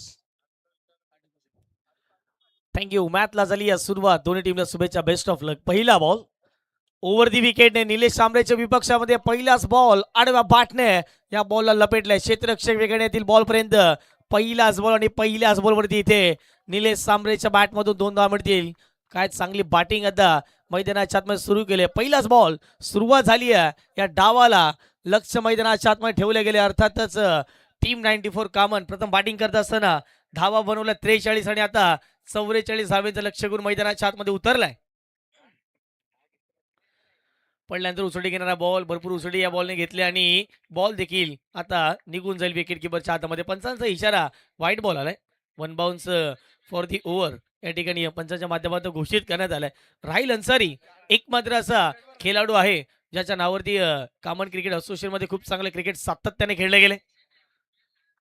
Thank you. मॅचला झाली या सुरुवात. दोन्ही टीमला शुभेच्छा, बेस्ट ऑफ लक. पहिला बॉल ओव्हर दी विकेटने निलेश सांबरेच्या विपक्षामध्ये पहिलाच बॉल आडव्या बाटने या बॉलला लपेटलाय. क्षेत्ररक्षक वेगण्यातील बॉल पर्यंत पहिलाच बॉल आणि पहिल्याच बॉलवरती इथे निलेश सांबरेच्या बॅटमधून 2 धावा मिळतील. काय चांगली बॅटिंग आता मैदानाच्या आतमध्ये सुरू केले. पहिलाच बॉल सुरुवात झाली आहे या डावाला. लक्ष मैदानाच्या आतमध्ये ठेवले गेले. अर्थातच टीम 94 कामन प्रथम बॅटिंग करत असताना धावा बनवल्या 43 आणि आता 44 धावेचं लक्ष्य करून मैदानाच्या आतमध्ये उतरलाय. पडल्यानंतर उसळी घेणारा बॉल, भरपूर उसळी या बॉलने घेतली आणि बॉल देखील आता निघून जाईल विकेट किपरच्या हातामध्ये. पंचांचा इशारा, व्हाईट बॉल आलाय. One bounce for the over या ठिकाणी पंचांच्या माध्यमातून घोषित करण्यात आलाय. राहिल अन्सारी एकमात्र असा खेळाडू आहे ज्याच्या नावावरती कॉमन क्रिकेट असोसिएशन मध्ये खूप चांगले क्रिकेट सातत्याने खेळले गेले.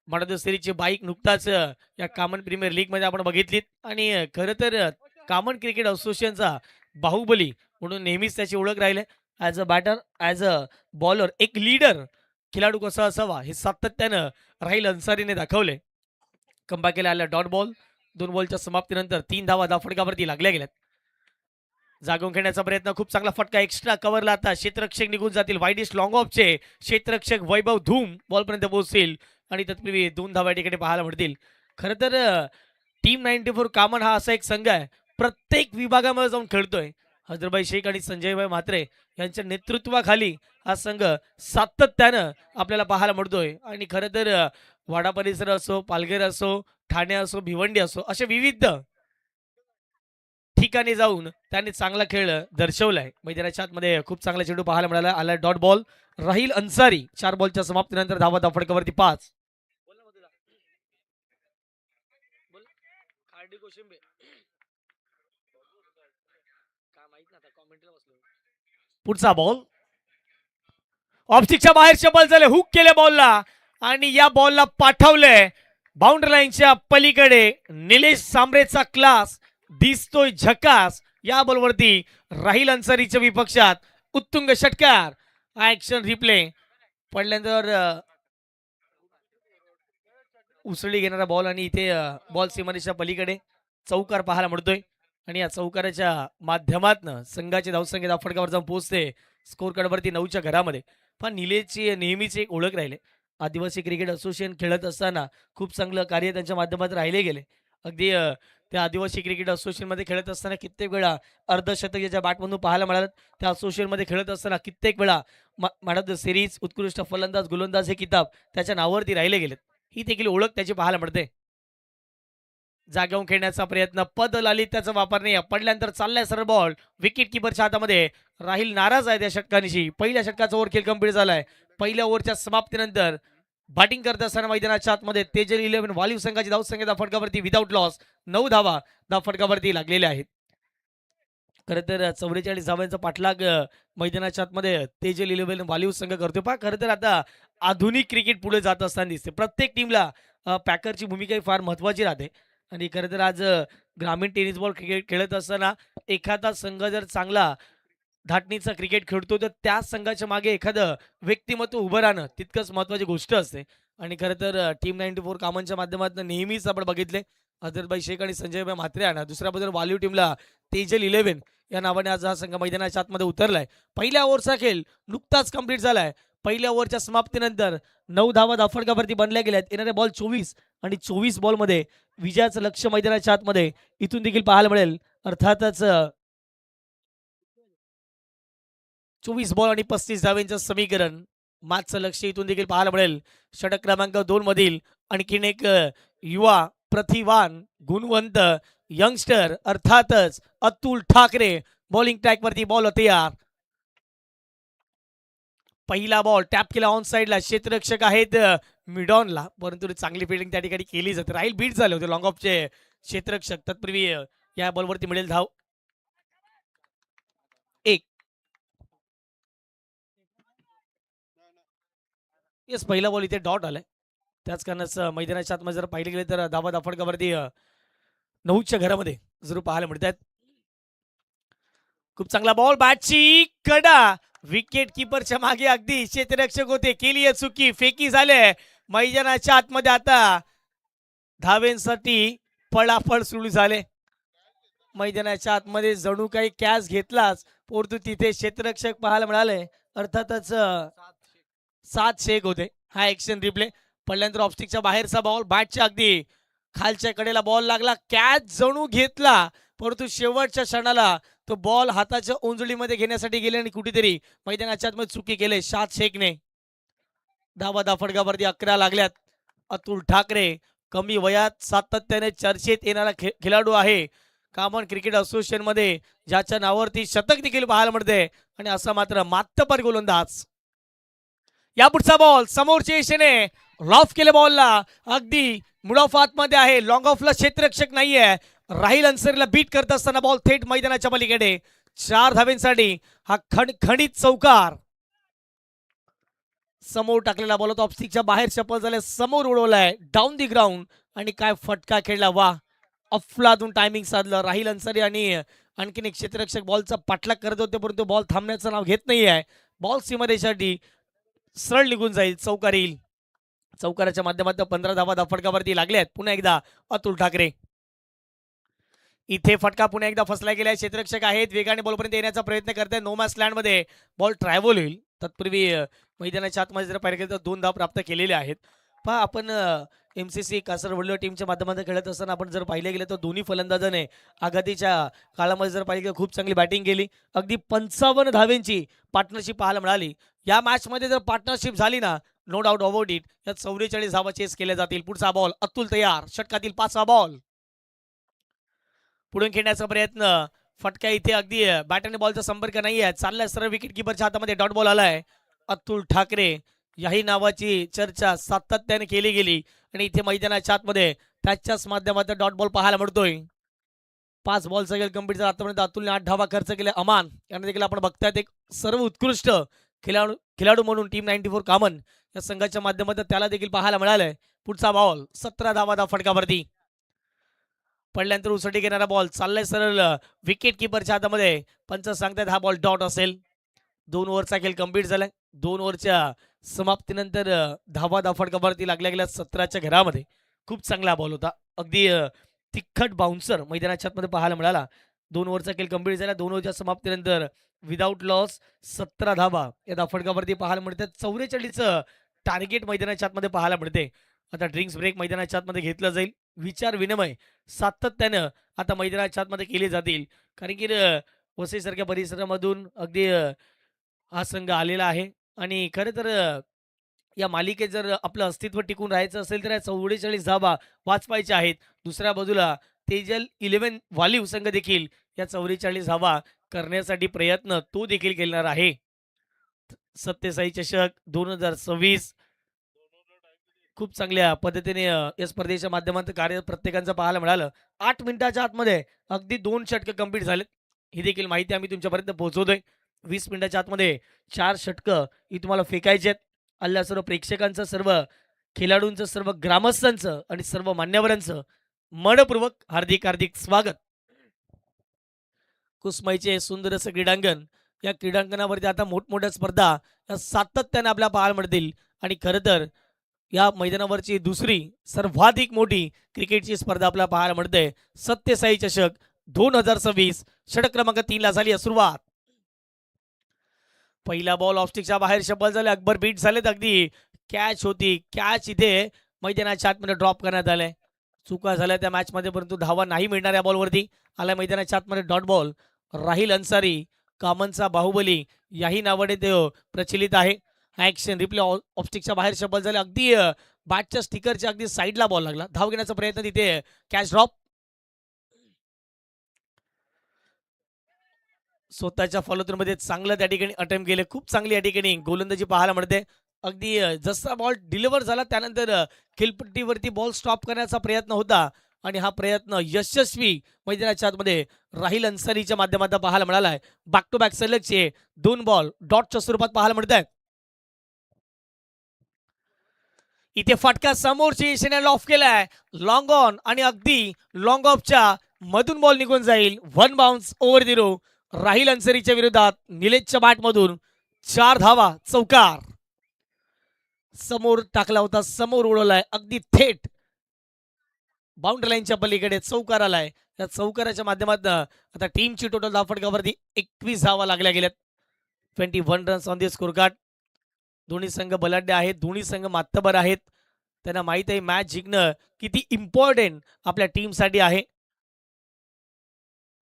माडद सिरीजची बाईक नुकताच या कॉमन प्रीमियर लीग मध्ये आपण बघितलीत आणि खरं तर कॉमन क्रिकेट असोसिएशनचा बाहुबली म्हणून नेहमीच त्याची ओळख राहिली. As a batter, as a bowler, एक लीडर खेळाडू कसा असावा हे सातत्यानं राहिल अन्सारीने दाखवले. कंबॅक केला आला डॉट बॉल. 2 बॉलच्या समाप्तीनंतर 3 धावा धाफडकावरती लागल्या गेल्यात. जागून खेळण्याचा प्रयत्न, खूप चांगला फटका एक्स्ट्रा कव्हरला. आता क्षेत्ररक्षक निघून जातील. वाईडिस्ट लॉंग ऑफचे क्षेत्ररक्षक वैभव धूम बॉलपर्यंत पोहोचतील आणि तत्पूर्वी 2 धावा ठिकाणी पाहायला मिळतील. खरं तर टीम 94 कामन हा असा एक संघ आहे प्रत्येक विभागामध्ये जाऊन खेळतोय. हजरभाई शेख आणि संजयभाई म्हात्रे यांच्या नेतृत्वाखाली हा संघ सातत्यानं आपल्याला पाहायला मिळतोय आणि खरं तर वाडा परिसर असो, पालघर असो, ठाणे असो, भिवंडी असो, असे विविध ठिकाणी जाऊन त्यांनी चांगला खेळ दर्शवलाय. मैदानाच्या आतमध्ये खूप चांगला चेंडू पाहायला मिळाला. आला डॉट बॉल. राहिल अन्सारी 4 बॉलच्या समाप्तीनंतर धावा धाफडकावरती 5. पुढचा बॉल ऑफस्टिकच्या बाहेरच्या बॉल झाले. हुक केले बॉलला आणि या बॉलला पाठवले बाउंड्री लाईनच्या पलीकडे. निलेश सांबरेचा क्लास दिसतोय झकास. या बॉलवरती राहिल अन्सारीच्या विपक्षात उत्तुंग षटकार. Action replay. पडल्यानंतर उसळी घेणारा बॉल आणि इथे बॉल सीमारेषेच्या पलीकडे चौकार पाहायला मिळतोय आणि या चौकाराच्या माध्यमातून संघाची धावसंख्या धाफडकावर जाऊन पोहोचते स्कोर कार्डवरती 9च्या घरामध्ये. पण निलेशची नेहमीची एक ओळख राहिले. आदिवासी क्रिकेट असोसिएशन खेळत असताना खूप चांगलं कार्य त्यांच्या माध्यमातून राहिले गेले. अगदी त्या आदिवासी क्रिकेट असोसिएशनमध्ये खेळत असताना कित्येक वेळा अर्धशतक ज्याच्या बॅटमधून पाहायला मिळालं. त्या असोसिएशनमध्ये खेळत असताना कित्येक वेळा मॅन ऑफ द सिरीज, उत्कृष्ट फलंदाज, गोलंदाज हे किताब त्याच्या नावावरती राहिले गेलेत. ही देखील ओळख त्याची पाहायला मिळते. जागेवून खेळण्याचा प्रयत्न, पद लाली त्याचा वापर नाही. पडल्यानंतर चाललाय सरळ बॉल विकेट किपरच्या हातामध्ये. राहिल नाराज आहे त्या षटकानिशी. पहिल्या षटकाचा ओव्हर खेळ कंप्लीट झालाय. पहिल्या ओव्हरच्या समाप्तीनंतर बॅटिंग करत असताना मैदानाच्या आतमध्ये तेजल 11 वालीव संघाची धावसंख्या धाफडकावरती विदाऊट लॉस 9 धावा धाफडकावरती लागलेल्या आहेत. खरं तर 44 धावांचा पाठलाग मैदानाच्या आतमध्ये तेजल 11 वालीव संघ करतोय. पहा खरं तर आता आधुनिक क्रिकेट पुढे जात असताना दिसते. प्रत्येक टीमला पॅकरची भूमिका फार महत्वाची राहते आणि खरं तर आज ग्रामीण टेनिस बॉल क्रिकेट खेळत असताना एखादा संघ जर चांगला धाटणीचा क्रिकेट खेळतो तर त्या संघाच्या मागे एखादं व्यक्तिमत्व उभं राहणं तितकंच महत्त्वाची गोष्ट असते. आणि खरं तर टीम 94 कामांच्या माध्यमातून नेहमीच आपण बघितले हजरतभाई शेख आणि संजयभाई म्हात्रे यांना. दुसऱ्या बाजूला वालीव टीमला तेजल 11 या नावाने आज हा संघ मैदानाच्या आतमध्ये उतरलाय. पहिल्या ओव्हरचा खेळ नुकताच कंप्लीट झालाय. पहिल्या ओव्हरच्या समाप्तीनंतर 9 धावा धाफडकावरती बनल्या गेल्यात. येणारे बॉल 24 आणि 24 बॉलमध्ये विजयाचं लक्ष मैदानाच्या आतमध्ये इथून देखील पाहायला मिळेल. अर्थातच 24 बॉल आणि 35 धावांचं समीकरण. मागचं लक्ष इथून देखील पाहायला मिळेल. षटक क्रमांक 2 मधील आणखीन एक युवा प्रतिभावान गुणवंत यंगस्टर अर्थातच अतुल ठाकरे बॉलिंग ट्रॅकवरती. बॉल तयार. पहिला बॉल टॅप केला ऑन साइडला. क्षेत्ररक्षक आहेत मिडॉनला, परंतु चांगली फिल्डिंग त्या ठिकाणी केली जाते. राहील बीट झाले होते लॉंग ऑफचे क्षेत्ररक्षक. तत्पूर्वी या बॉलवरती मिळेल धाव. 1. येस, पहिला बॉल इथे डॉट आलाय. त्याच कारणाचं मैदानाच्या आतमध्ये जर पाहिले गेले तर धावा धाफडकावरती 9च्या घरामध्ये जरूर पाहायला मिळतात. खूप चांगला बॉल, बॅटची कडा. विकेट किपरच्या मागे अगदी क्षेत्ररक्षक होते, केली आहे चुकी, फेकी झाले. मैदानाच्या आतमध्ये आता धावेंसाठी पळापळ सुरू झाले. मैदानाच्या आतमध्ये जणू काही कॅच घेतलाच, परंतु तिथे क्षेत्ररक्षक पाहायला मिळाले. अर्थातच 7 शेख होते. हा ऍक्शन रिप्ले. पडल्यानंतर ऑफस्टिकच्या बाहेरचा बॉल, बॅटच्या अगदी खालच्या कडेला बॉल लागला, कॅच जणू घेतला, परंतु शेवटच्या क्षणाला तो बॉल हाताच्या उंजळीमध्ये घेण्यासाठी गेले आणि कुठेतरी मैदानाच्या आतमध्ये चुकी केले 7 शेखने. धावा धाफडकावरती 11 लागल्यात. अतुल ठाकरे कमी वयात सातत्याने चर्चेत येणारा खेळाडू आहे. कॉमन क्रिकेट असोसिएशन मध्ये ज्याच्या नावावरती शतक देखील पाहायला मिळते आणि असा मात्र मातबर गोलंदाज. या पुढचा बॉल समोरच्या दिशेने लॉफ केले बॉलला अगदी मुड ऑफ आतमध्ये आहे. लॉंग ऑफला क्षेत्ररक्षक नाहीये. राहिल अन्सरीला बीट करत असताना बॉल थेट मैदानाच्या पलीकडे 4 धावेंसाठी हा खणखणीत चौकार. समोर टाकलेला बॉल होता ऑफस्टिकच्या बाहेर चपल झाले समोर उडवलाय डाऊन दी ग्राउंड आणि काय फटका खेळला. वा अफलातून टायमिंग साधलं राहिल अन्सारी आणि आणखीन एक क्षेत्ररक्षक बॉलचा पाठलाग करत होते परंतु बॉल थांबण्याचं नाव घेत नाहीये. बॉल सीमारेषेसाठी सरळ निघून जाईल. चौकार येईल. चौकाराच्या माध्यमातून 15 धावा फटकावरती लागल्यात. पुन्हा एकदा अतुल ठाकरे. इथे फटका पुन्हा एकदा फसला गेलाय. क्षेत्ररक्षक आहेत वेगाने बॉलपर्यंत येण्याचा प्रयत्न करताय. नो मॅच लँड मध्ये बॉल ट्रॅव्हल होईल. तत्पूर्वी मैदानाच्या आतमध्ये जर पाहिलं गेलं तर 2 धावा प्राप्त केलेले आहेत. पहा आपण MCC कासरवडलो टीमच्या माध्यमातून खेळत असताना आपण जर पाहिलं गेलं तर दोन्ही फलंदाजाने आघातीच्या काळामध्ये जर पाहिलं गेलं खूप चांगली बॅटिंग केली. अगदी 55 धावेंची पार्टनरशिप पाहायला मिळाली. या मॅच मध्ये जर पार्टनरशिप झाली ना नो डाऊट अबाउट इट यात 44 धावा चेस केल्या जातील. पुढचा बॉल अतुल तयार. षटकातील 5वा बॉल पुढून खेळण्याचा प्रयत्न. फटका इथे अगदी बॅट आणि बॉलचा संपर्क नाही आहे. चाललाय सरळ विकेट किपरच्या हातामध्ये डॉट बॉल आलाय. अतुल ठाकरे याही नावाची चर्चा सातत्याने केली गेली आणि इथे मैदानाच्या आतमध्ये त्याच्याच माध्यमातून डॉट बॉल पाहायला मिळतोय. 5 बॉलचा गेल कंप्लीट आतापर्यंत अतुलने 8 धावा खर्च केले. अमान यांना देखील आपण बघतायत एक सर्व उत्कृष्ट खेळाडू म्हणून टीम 94 कॉमन या संघाच्या माध्यमातून त्याला देखील पाहायला मिळालंय. पुढचा बॉल 17 धावा फटकावरती पडल्यानंतर उसटी घेणारा बॉल चाललाय सरळ विकेट किपरच्या हातामध्ये. पंच सांगतात हा बॉल डॉट असेल. 2 ओव्हरचा खेळ कंप्लीट झालाय. 2 ओव्हरच्या समाप्तीनंतर धावा फटकावरती लागल्या गेल्या 17च्या घरामध्ये. खूप चांगला बॉल होता. अगदी तिखट बाउन्सर मैदानाच्या आतमध्ये पाहायला मिळाला. 2 ओव्हरचा खेळ कंप्लीट झाला. 2 ओव्हरच्या समाप्तीनंतर विदाऊट लॉस 17 धावा या फटकावरती पाहायला मिळते. 44 टार्गेट मैदानाच्या आतमध्ये पाहायला मिळते. आता ड्रिंक्स ब्रेक मैदानाच्या आतमध्ये घेतलं जाईल. विचार विनिमय सातत्यानं आता मैदानाच्या आतमध्ये केले जातील कारण की वसईसारख्या परिसरामधून अगदी हा संघ आलेला आहे आणि खरं तर या मालिकेत जर आपलं अस्तित्व टिकून राहायचं असेल तर या 44 धावा वाचवायच्या आहेत. दुसऱ्या बाजूला तेजल 11 वालीव संघ देखील या 44 धावा करण्यासाठी प्रयत्न तो देखील केणार आहे. सत्यसाई चषक 2026 खूप चांगल्या पद्धतीने या स्पर्धेच्या माध्यमातून कार्य प्रत्येकाचं पाहायला मिळालं. 8 मिनिटाच्या आतमध्ये अगदी 2 षटकं कंप्लीट झालेत. ही देखील माहिती आम्ही तुमच्यापर्यंत पोहोचवतोय. 20 मिनिटाच्या आतमध्ये 4 षटकं ही तुम्हाला फेकायची आहेत. अल्ला सर्व प्रेक्षकांचं सर्व खेळाडूंचं सर्व ग्रामस्थांचं आणि सर्व मान्यवरांचं मनपूर्वक हार्दिक हार्दिक स्वागत. कुसमाईचे सुंदर असं क्रीडांगण या क्रीडांगणावरती आता मोठमोठ्या स्पर्धा या सातत्याने आपल्याला पाहायला मिळतील आणि खरं तर या मैदानावरची दुसरी सर्वाधिक मोठी क्रिकेटची स्पर्धा आपल्याला पाहायला मिळते. सत्यसाई चषक 2026 षटक क्रमांक 3 ला झाली सुरुवात. पहिला बॉल ऑफस्टिकच्या बाहेर शबल झाले. अकबर बीट झालेत. अगदी कॅच होती. कॅच इथे मैदानाच्या आतमध्ये ड्रॉप करण्यात आलाय. चुका झाल्या त्या मॅच मध्ये परंतु धावा नाही मिळणार या बॉलवरती. आला मैदानाच्या आतमध्ये डॉट बॉल. राहिल अन्सारी कामनचा बाहुबली याही नावाने ते प्रचलित आहे. ऍक्शन रिप्ले ऑफस्टिकच्या बाहेर शबल झाले. अगदी बॅटच्या स्टिकरच्या अगदी साईडला बॉल लागला. धाव घेण्याचा प्रयत्न तिथे कॅच ड्रॉप. स्वतःच्या फॉलोथ्रूमध्ये चांगलं त्या ठिकाणी अटेम्प्ट केले. खूप चांगली या ठिकाणी गोलंदाजी पाहायला मिळते. अगदी जसा बॉल डिलिव्हर झाला त्यानंतर खेळपट्टीवरती बॉल स्टॉप करण्याचा प्रयत्न होता आणि हा प्रयत्न यशस्वी मैदानाच्या आतमध्ये राहिल अन्सारीच्या माध्यमातून पाहायला मिळालाय. बॅक टू बॅक सलगचे 2 बॉल डॉटच्या स्वरूपात पाहायला मिळत आहेत. इथे फटका समोरची दिशेने ऑफ केलाय. लॉंग ऑन आणि अगदी लॉंग ऑफच्या मधून बॉल निघून जाईल. 1 बाउन्स ओव्हर द रो. राहिल अन्सारीच्या विरोधात निलेशच्या बॅटमधून 4 धावा चौकार. समोर टाकला होता. समोर उडवलाय. अगदी थेट बाउंड्री लाईनच्या पलीकडे चौकार आलाय. त्या चौकाराच्या माध्यमातून आता टीमची टोटल धाव फटकावरती 21 धावा लागल्या गेल्यात. 21 runs on the score card. दोन्ही संघ बलाढ्य आहेत. दोन्ही संघ मातबर आहेत. त्यांना माहित आहे मॅच जिंकणं किती इम्पॉर्टंट आपल्या टीमसाठी आहे.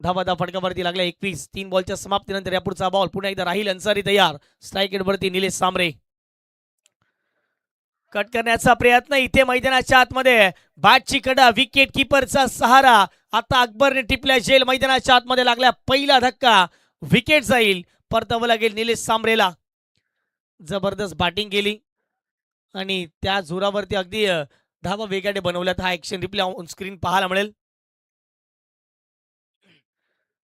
धावा फटकावरती लागल्या 21. 3 बॉलच्या समाप्तीनंतर या पुढचा बॉल पुन्हा एकदा राहिल अन्सारी तयार. स्ट्राईक एंडवरती निलेश सांबरे. कट करण्याचा प्रयत्न इथे मैदानाच्या आतमध्ये बॅटची कडा विकेट किपरचा सहारा. आता अकबरने टिपल्या जेल मैदानाच्या आतमध्ये लागला पहिला धक्का. विकेट जाईल. परतावं लागेल निलेश सांबरेला. जबरदस्त बॅटिंग केली आणि त्या जोरावरती अगदी धावा वेगाने बनवल्यात. हा ऍक्शन रिप्ले ऑन स्क्रीन पाहायला मिळेल.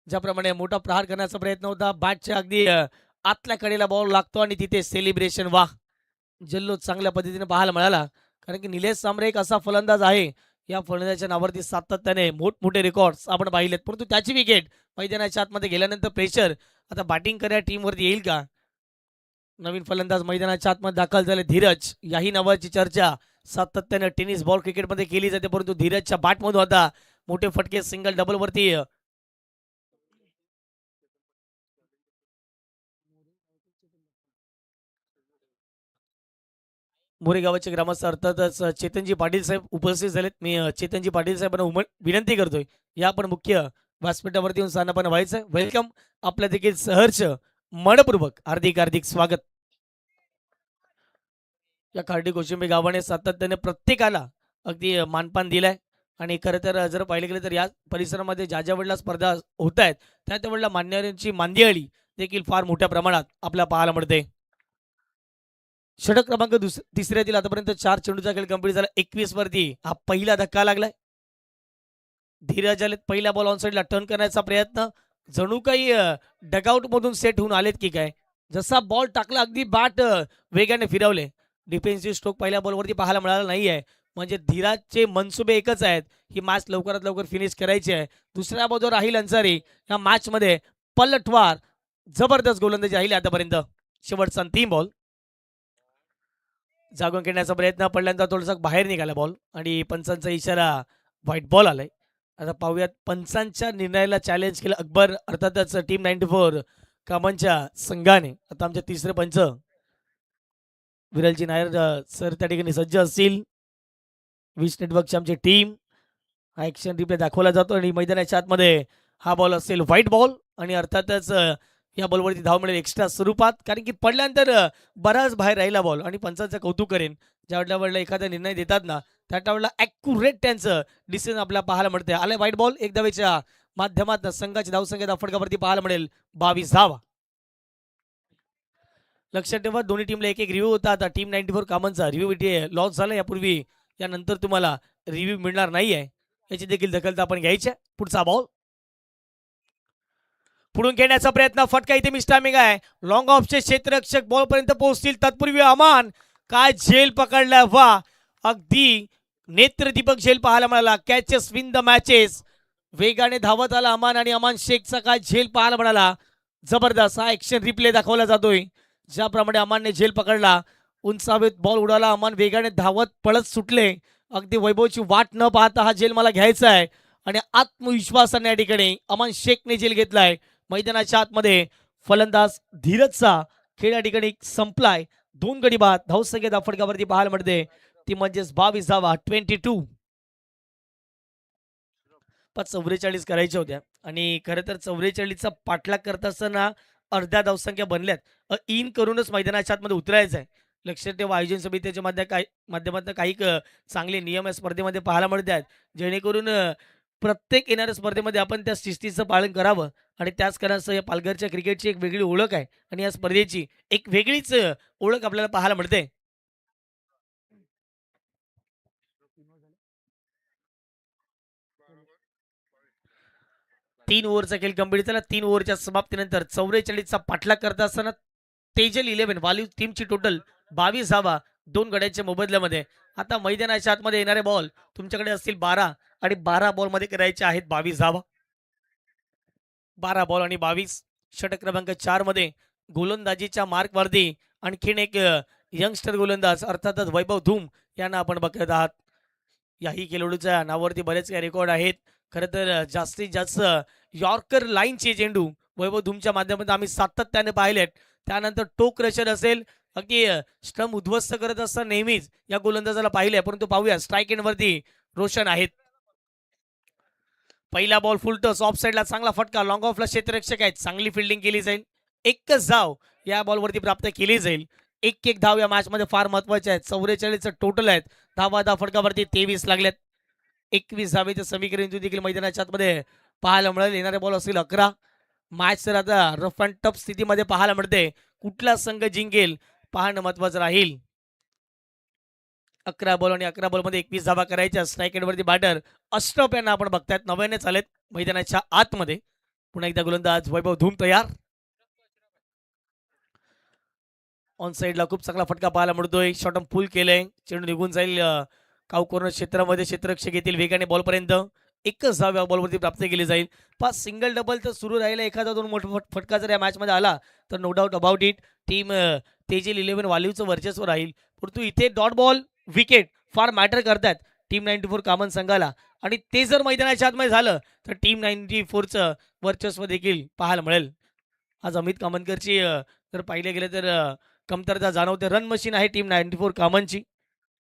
ज्याप्रमाणे मोठा प्रहार करण्याचा प्रयत्न होता, बॅटच्या अगदी आतल्या कडेला बॉल लागतो आणि तिथे सेलिब्रेशन. वा, जल्लोष चांगल्या पद्धतीने पाहायला मिळाला. कारण की निलेश सांबरे एक असा फलंदाज आहे, या फलंदाजाच्या नावावरती सातत्याने मोठमोठे रेकॉर्ड्स आपण पाहिलेत, परंतु त्याची विकेट मैदानाच्या आतमध्ये गेल्यानंतर प्रेशर आता बॅटिंग करणाऱ्या टीमवरती येईल का? नवीन फलंदाज मैदानाच्या आतमध्ये दाखल झाले धीरज. याही नावाची चर्चा सातत्याने टेनिस बॉल क्रिकेटमध्ये केली जाते, परंतु धीरजच्या बॅटमधून आता मोठे फटके सिंगल डबल वरती मोरेगावचे ग्रामस्थ अर्थातच चेतनजी पाटील साहेब उपस्थित झालेत. मी चेतनजी पाटील साहेबांना विनंती करतोय, या पण मुख्य व्यासपीठावरती येऊन स्थानापन्न व्हायचं. वेलकम. आपल्या देखील सहर्ष मनपूर्वक हार्दिक हार्दिक स्वागत. या खार्डी कोशिंबी गावाने सातत्याने प्रत्येकाला अगदी मानपान दिलाय आणि खरं तर जर पाहिलं गेलं तर या परिसरामध्ये ज्या ज्या वेळेला स्पर्धा होत आहेत त्या त्या वेळेला मान्यवरांची मांदियाळी देखील फार मोठ्या प्रमाणात आपल्याला पाहायला मिळते. षटक क्रमांक तिसऱ्यातील आतापर्यंत 4 चेंडूचा खेळ कंप्लीट झाला. 21 वरती हा पहिला धक्का लागलाय. धीरज आलेत पहिल्या बॉल ऑन साईडला टर्न करण्याचा प्रयत्न. जणू काही डगआउट मधून सेट होऊन आलेत की काय. जसा बॉल टाकला अगदी बॅट वेगाने फिरवले. डिफेन्सिव्ह स्ट्रोक पहिल्या बॉलवरती पाहायला मिळाला नाहीये. म्हणजे धीराजचे मनसुबे एकच आहेत, ही मॅच लवकरात लवकर फिनिश करायची आहे. दुसऱ्या बाजूवर राहील अन्सारी. या मॅच मध्ये पलटवार जबरदस्त गोलंदाजी राहिली आतापर्यंत. शेवटचा अंतिम बॉल जागून खेळण्याचा प्रयत्न पडल्यानंतर थोडासा बाहेर निघाला बॉल आणि पंचांचा इशारा व्हाईट बॉल आलाय. आता पाहूयात पंचांच्या निर्णयाला चॅलेंज केलं अकबर अर्थातच टीम 94 कामांच्या संघाने. आता आमचे तिसरे पंच विरलजी नायर सर त्या ठिकाणी सज्ज असतील. विश नेटवर्कची आमची टीम. हा ऍक्शन रिप्ले दाखवला जातो आणि मैदानाच्या आतमध्ये हा बॉल असेल व्हाईट बॉल आणि अर्थातच या बॉलवरती धाव मिळेल एक्स्ट्रा स्वरूपात. कारण की पडल्यानंतर बराच बाहेर राहिला बॉल आणि पंचांचं कौतुक करेन ज्या वेळेला एखादा निर्णय देतात ना त्या वेळेला ॲक्युरेट त्यांचं डिसिजन आपल्याला पाहायला मिळते. आले व्हाईट बॉल. एक धावेच्या माध्यमात संघाची धावसंख्या फटकावरती पाहायला मिळेल 22 धावा. लक्षात ठेवा दोन्ही टीमला एक एक रिव्ह्यू होता. आता टीम 94 कामांचा रिव्ह्यू इथे लॉस झाला यापूर्वी, यानंतर तुम्हाला रिव्ह्यू मिळणार नाहीये, याची देखील दखल आपण घ्यायची. पुढचा बॉल पुढून खेळण्याचा प्रयत्न. फटका इथे मिस्टामिंग आहे. लॉंग ऑफचे क्षेत्ररक्षक बॉल पर्यंत पोहोचतील तत्पूर्वी अमान काय झेल पकडला. वा, अगदी नेत्रदीपक झेल पाहायला मिळाला. Catches win the matches. वेगाने धावत आला अमान आणि अमान शेखचा काय झेल पाहायला मिळाला. जबरदस्त हा ऍक्शन रिप्ले दाखवला जातोय. ज्याप्रमाणे अमानने झेल पकडला, उंचावेत बॉल उडाला, अमान वेगाने धावत पळत सुटले. अगदी वैभवची वाट न पाहता हा झेल मला घ्यायचा आहे आणि आत्मविश्वासाने या ठिकाणी अमान शेखने झेल घेतलाय. मैदानाच्या आतमध्ये फलंदाज धीरजचा खेळ या ठिकाणी संपलाय. 2 गडी बाद. धावसंख्या फटकावरती पाहायला मिळते ती म्हणजेच 22 धावा. 22 44 करायच्या होत्या आणि खरं तर 44चा पाठलाग करत असताना अर्ध्या धावसंख्या बनल्यात. इन करूनच मैदानाच्या आतमध्ये उतरायचं आहे. लक्षात ठेवा आयोजन समितीच्या माध्यमातून काही चांगले नियम या स्पर्धेमध्ये पाहायला मिळत आहेत, जेणेकरून प्रत्येक येणाऱ्या स्पर्धेमध्ये आपण त्या शिस्तीचं पालन करावं आणि त्याच कारणास्तव या पालघरच्या क्रिकेटची एक वेगळी ओळख आहे आणि या स्पर्धेची एक वेगळीच ओळख आपल्याला पाहायला मिळते. तीन ओव्हरचा खेळ कंप्लीट झाला. 3 ओव्हरच्या समाप्तीनंतर 44चा पाठलाग करत असताना तेजल 11 वालीव टीमची टोटल 22 धावा 2 गड्यांच्या मोबदल्यामध्ये. आता मैदानाच्या आतमध्ये येणारे बॉल तुमच्याकडे असतील 12 आणि 12 बॉलमध्ये करायचे आहेत 22 धावा. 12 बॉल आणि 22. षटक क्रमांक 4 मध्ये गोलंदाजीच्या मार्कवरती आणखीन एक यंगस्टर गोलंदाज अर्थातच वैभव धूम यांना आपण बघत आहात. याही खेळाडूच्या नावावरती बरेच काही रेकॉर्ड आहेत. खरं तर जास्तीत जास्त यॉर्कर लाईनचे चेंडू वैभव धूमच्या माध्यमातून आम्ही सातत्याने पाहिलेत. त्यानंतर टोक रशर असेल, अगदी स्टंप उद्ध्वस्त करत असताना नेहमीच या गोलंदाजाला पाहिले. परंतु पाहूया स्ट्राईक एंडवरती रोशन आहेत. पहिला बॉल फुल टॉस ऑफ साईडला चांगला फटका. लॉंग ऑफला क्षेत्ररक्षक आहेत, चांगली फिल्डिंग केली जाईल. एकच धाव या बॉलवरती प्राप्त केली जाईल. एक धाव या मॅच मध्ये फार महत्वाचे आहेत. 44 टोटल आहेत. धावा फटकावरती 23 लागल्यात. 21 धावेचं समीकरण इथून देखील मैदानाच्या आतमध्ये पाहायला मिळेल. येणारे बॉल असतील 11. मॅच तर आता रफ अँड टफ स्थितीमध्ये पाहायला मिळते. कुठला संघ जिंकेल पाहणं महत्वाचं राहील. 11 बॉल आणि 11 बॉल मध्ये 21 धावा करायच्या. स्ट्राईक एंडवरती बॅटर अष्टप यांना आपण बघतायत. 9 चालेत मैदानाच्या आतमध्ये. पुन्हा एकदा गोलंदाज वैभव धूम तयार. ऑन साईडला खूप चांगला फटका पाहायला मिळतोय. शॉर्ट फुल केलंय. चेंडू निघून जाईल काऊ कॉर्नर क्षेत्रामध्ये. क्षेत्ररक्षक येतील वेगाने बॉलपर्यंत. एकच धाव या बॉलवरती प्राप्त केली जाईल. पाच सिंगल डबल तर सुरू राहिला. एखादा दोन मोठा फटका जर या मॅचमध्ये आला तर no doubt about it team तेजील 11 वालीवचं वर्चस्व राहील. परंतु इथे डॉट बॉल विकेट फार मॅटर करतात टीम 94 कामन संघाला. आणि ते जर मैदानाच्या आतमध्ये झालं तर टीम 94चं वर्चस्व देखील पाहायला मिळेल. आज अमित कामनकरची जर पाहिले गेले तर कमतरता जाणवते. रन मशीन आहे टीम 94 कामनची.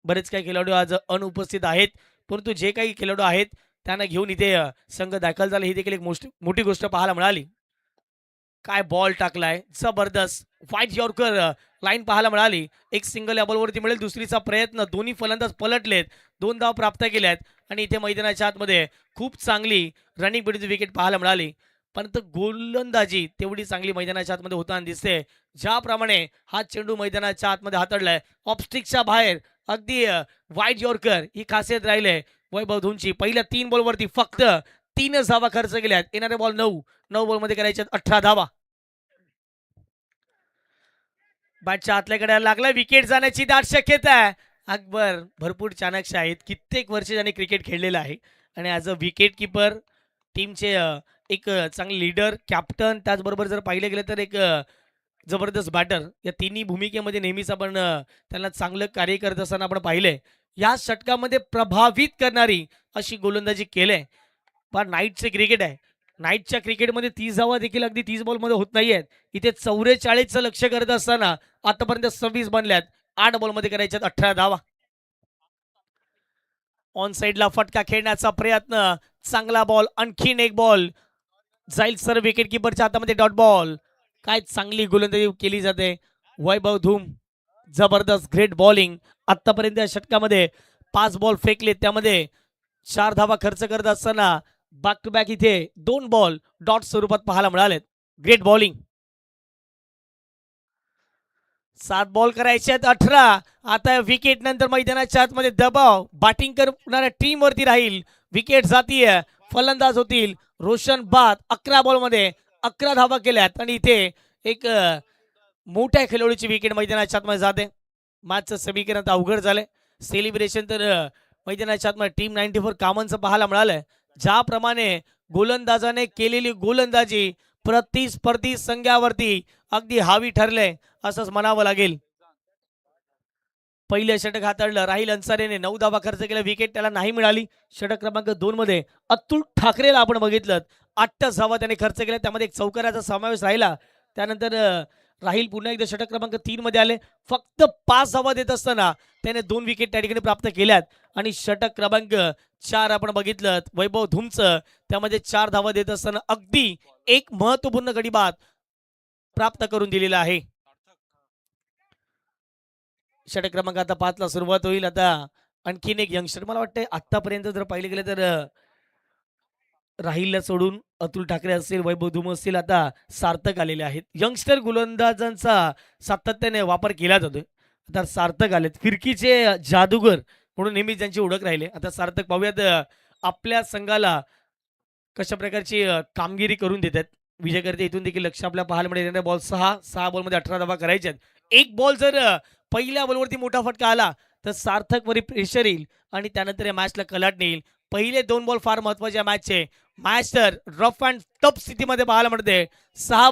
बरेच काही खेळाडू आज अनुपस्थित आहेत. परंतु जे काही खेळाडू आहेत त्यांना घेऊन इथे संघ दाखल झाला. ही देखील एक मोठी गोष्ट पाहायला मिळाली. काय बॉल टाकलाय जबरदस्त. व्हाईट यॉर्कर लाईन पाहायला मिळाली. एक सिंगल या बॉलवरती मिळेल. दुसरीचा प्रयत्न. दोन्ही फलंदाज पलटलेत. 2 धाव प्राप्त केल्यात आणि इथे मैदानाच्या आतमध्ये खूप चांगली रनिंग बिटवीन विकेट पाहायला मिळाली. परंतु गोलंदाजी तेवढी चांगली मैदानाच्या आतमध्ये होताना दिसते. ज्याप्रमाणे हा चेंडू मैदानाच्या आतमध्ये हातडलाय ऑफस्टिकच्या बाहेर अगदी व्हाईट यॉर्कर ही खासियत राहिले वैभव धूमची. पहिल्या 3 बॉलवरती फक्त 3 धावा खर्च केल्यात. येणारे बॉल 9 बॉलमध्ये करायचे 18 धावा. बॅटच्या आतल्याकडे लागला. विकेट जाण्याची दाट शक्यता आहे. अकबर भरपूर चाणक्य आहेत. कित्येक वर्ष त्यांनी क्रिकेट खेळलेलं आहे आणि ॲज अ विकेट किपर टीमचे एक चांगले लीडर कॅप्टन त्याचबरोबर जर पाहिलं गेलं तर एक जबरदस्त बॅटर या तिन्ही भूमिकेमध्ये नेहमीच आपण त्यांना चांगलं कार्य करत असताना आपण पाहिलंय. या षटकामध्ये प्रभावित करणारी अशी गोलंदाजी केले. पण नाईटचे क्रिकेट आहे. नाईटच्या क्रिकेटमध्ये 30 धावा देखील अगदी 30 बॉलमध्ये होत नाहीयेत. इथे 44चं लक्ष करत असताना आतापर्यंत 26 बनल्यात. 8 बॉलमध्ये करायच्यात 18 धावा. ऑन साईडला फटका खेळण्याचा प्रयत्न. चांगला बॉल. आणखीन एक बॉल जाईल सर विकेट किपरच्या हातामध्ये. Dot ball. काय चांगली गोलंदाजी केली जाते. वैभव धूम जबरदस्त ग्रेट बॉलिंग. आतापर्यंत या षटकामध्ये 5 बॉल फेकले. त्यामध्ये 4 धावा खर्च करत असताना बॅक टू बॅक इथे 2 बॉल डॉट स्वरूपात पाहायला मिळालेत. Great bowling. 7 बॉल करायचे आहेत 18. आता विकेट नंतर मैदानाच्या आतमध्ये दबाव बॅटिंग करणाऱ्या टीम वरती राहील. विकेट जातीय. फलंदाज होतील रोशन बाद. 11 बॉलमध्ये 11 धावा केल्यात आणि इथे एक मोठ्या खेळाडूची विकेट मैदानाच्या आतमध्ये जाते. मॅचचं समीकरण आता अवघड झालंय. सेलिब्रेशन तर मैदानाच्या आतमध्ये टीम 94 कामनचं पाहायला मिळालंय. ज्याप्रमाणे गोलंदाजाने केलेली गोलंदाजी प्रतिस्पर्धी संघावरती अगदी हावी ठरले असंच म्हणावं लागेल. पहिलं षटक हाताळलं राहिल अन्सारीने. 9 धावा खर्च केला. विकेट त्याला नाही मिळाली. षटक क्रमांक 2 मध्ये अतुल ठाकरेला आपण बघितलं 8 धावा त्याने खर्च केल्या. त्यामध्ये एक चौकाराचा समावेश राहिला. त्यानंतर राहिल पुन्हा एकदा षटक क्रमांक 3 मध्ये आले. फक्त 5 धावा देत असताना त्याने 2 विकेट त्या ठिकाणी प्राप्त केल्यात. आणि षटक क्रमांक 4 आपण बघितलं वैभव धूमचं. त्यामध्ये 4 धावा देत असताना अगदी एक महत्वपूर्ण गडीबाद प्राप्त करून दिलेला आहे. षटक क्रमांक आता 5 ला सुरुवात होईल. आता आणखीन एक यंगस्टर मला वाटतं आतापर्यंत जर पाहिले गेले तर राहिलला सोडून अतुल ठाकरे असतील वैभव धूम असतील आता सार्थक आलेले आहेत. यंगस्टर गोलंदाजांचा सातत्याने वापर केला जातोय. आता सार्थक आलेत. फिरकीचे जादूगर म्हणून नेहमीच त्यांची ओळख राहिले. आता सार्थक पाहूयात आपल्या संघाला कशा प्रकारची कामगिरी करून देतात. विजय करते इथून देखील लक्ष आपल्या पाहायला मिळेल. बॉल 6 बॉलमध्ये 18 धावा करायच्यात. एक बॉल जर पहिल्या बॉलवरती मोठा फटका आला तर सार्थक वरी प्रेशर येईल आणि त्यानंतर या मॅचला कलाटणी येईल. पहिले 2 बॉल फार महत्वाचे मॅचचे. मॅच तर रफ अँड टफ स्थितीमध्ये पाहायला मिळते. 6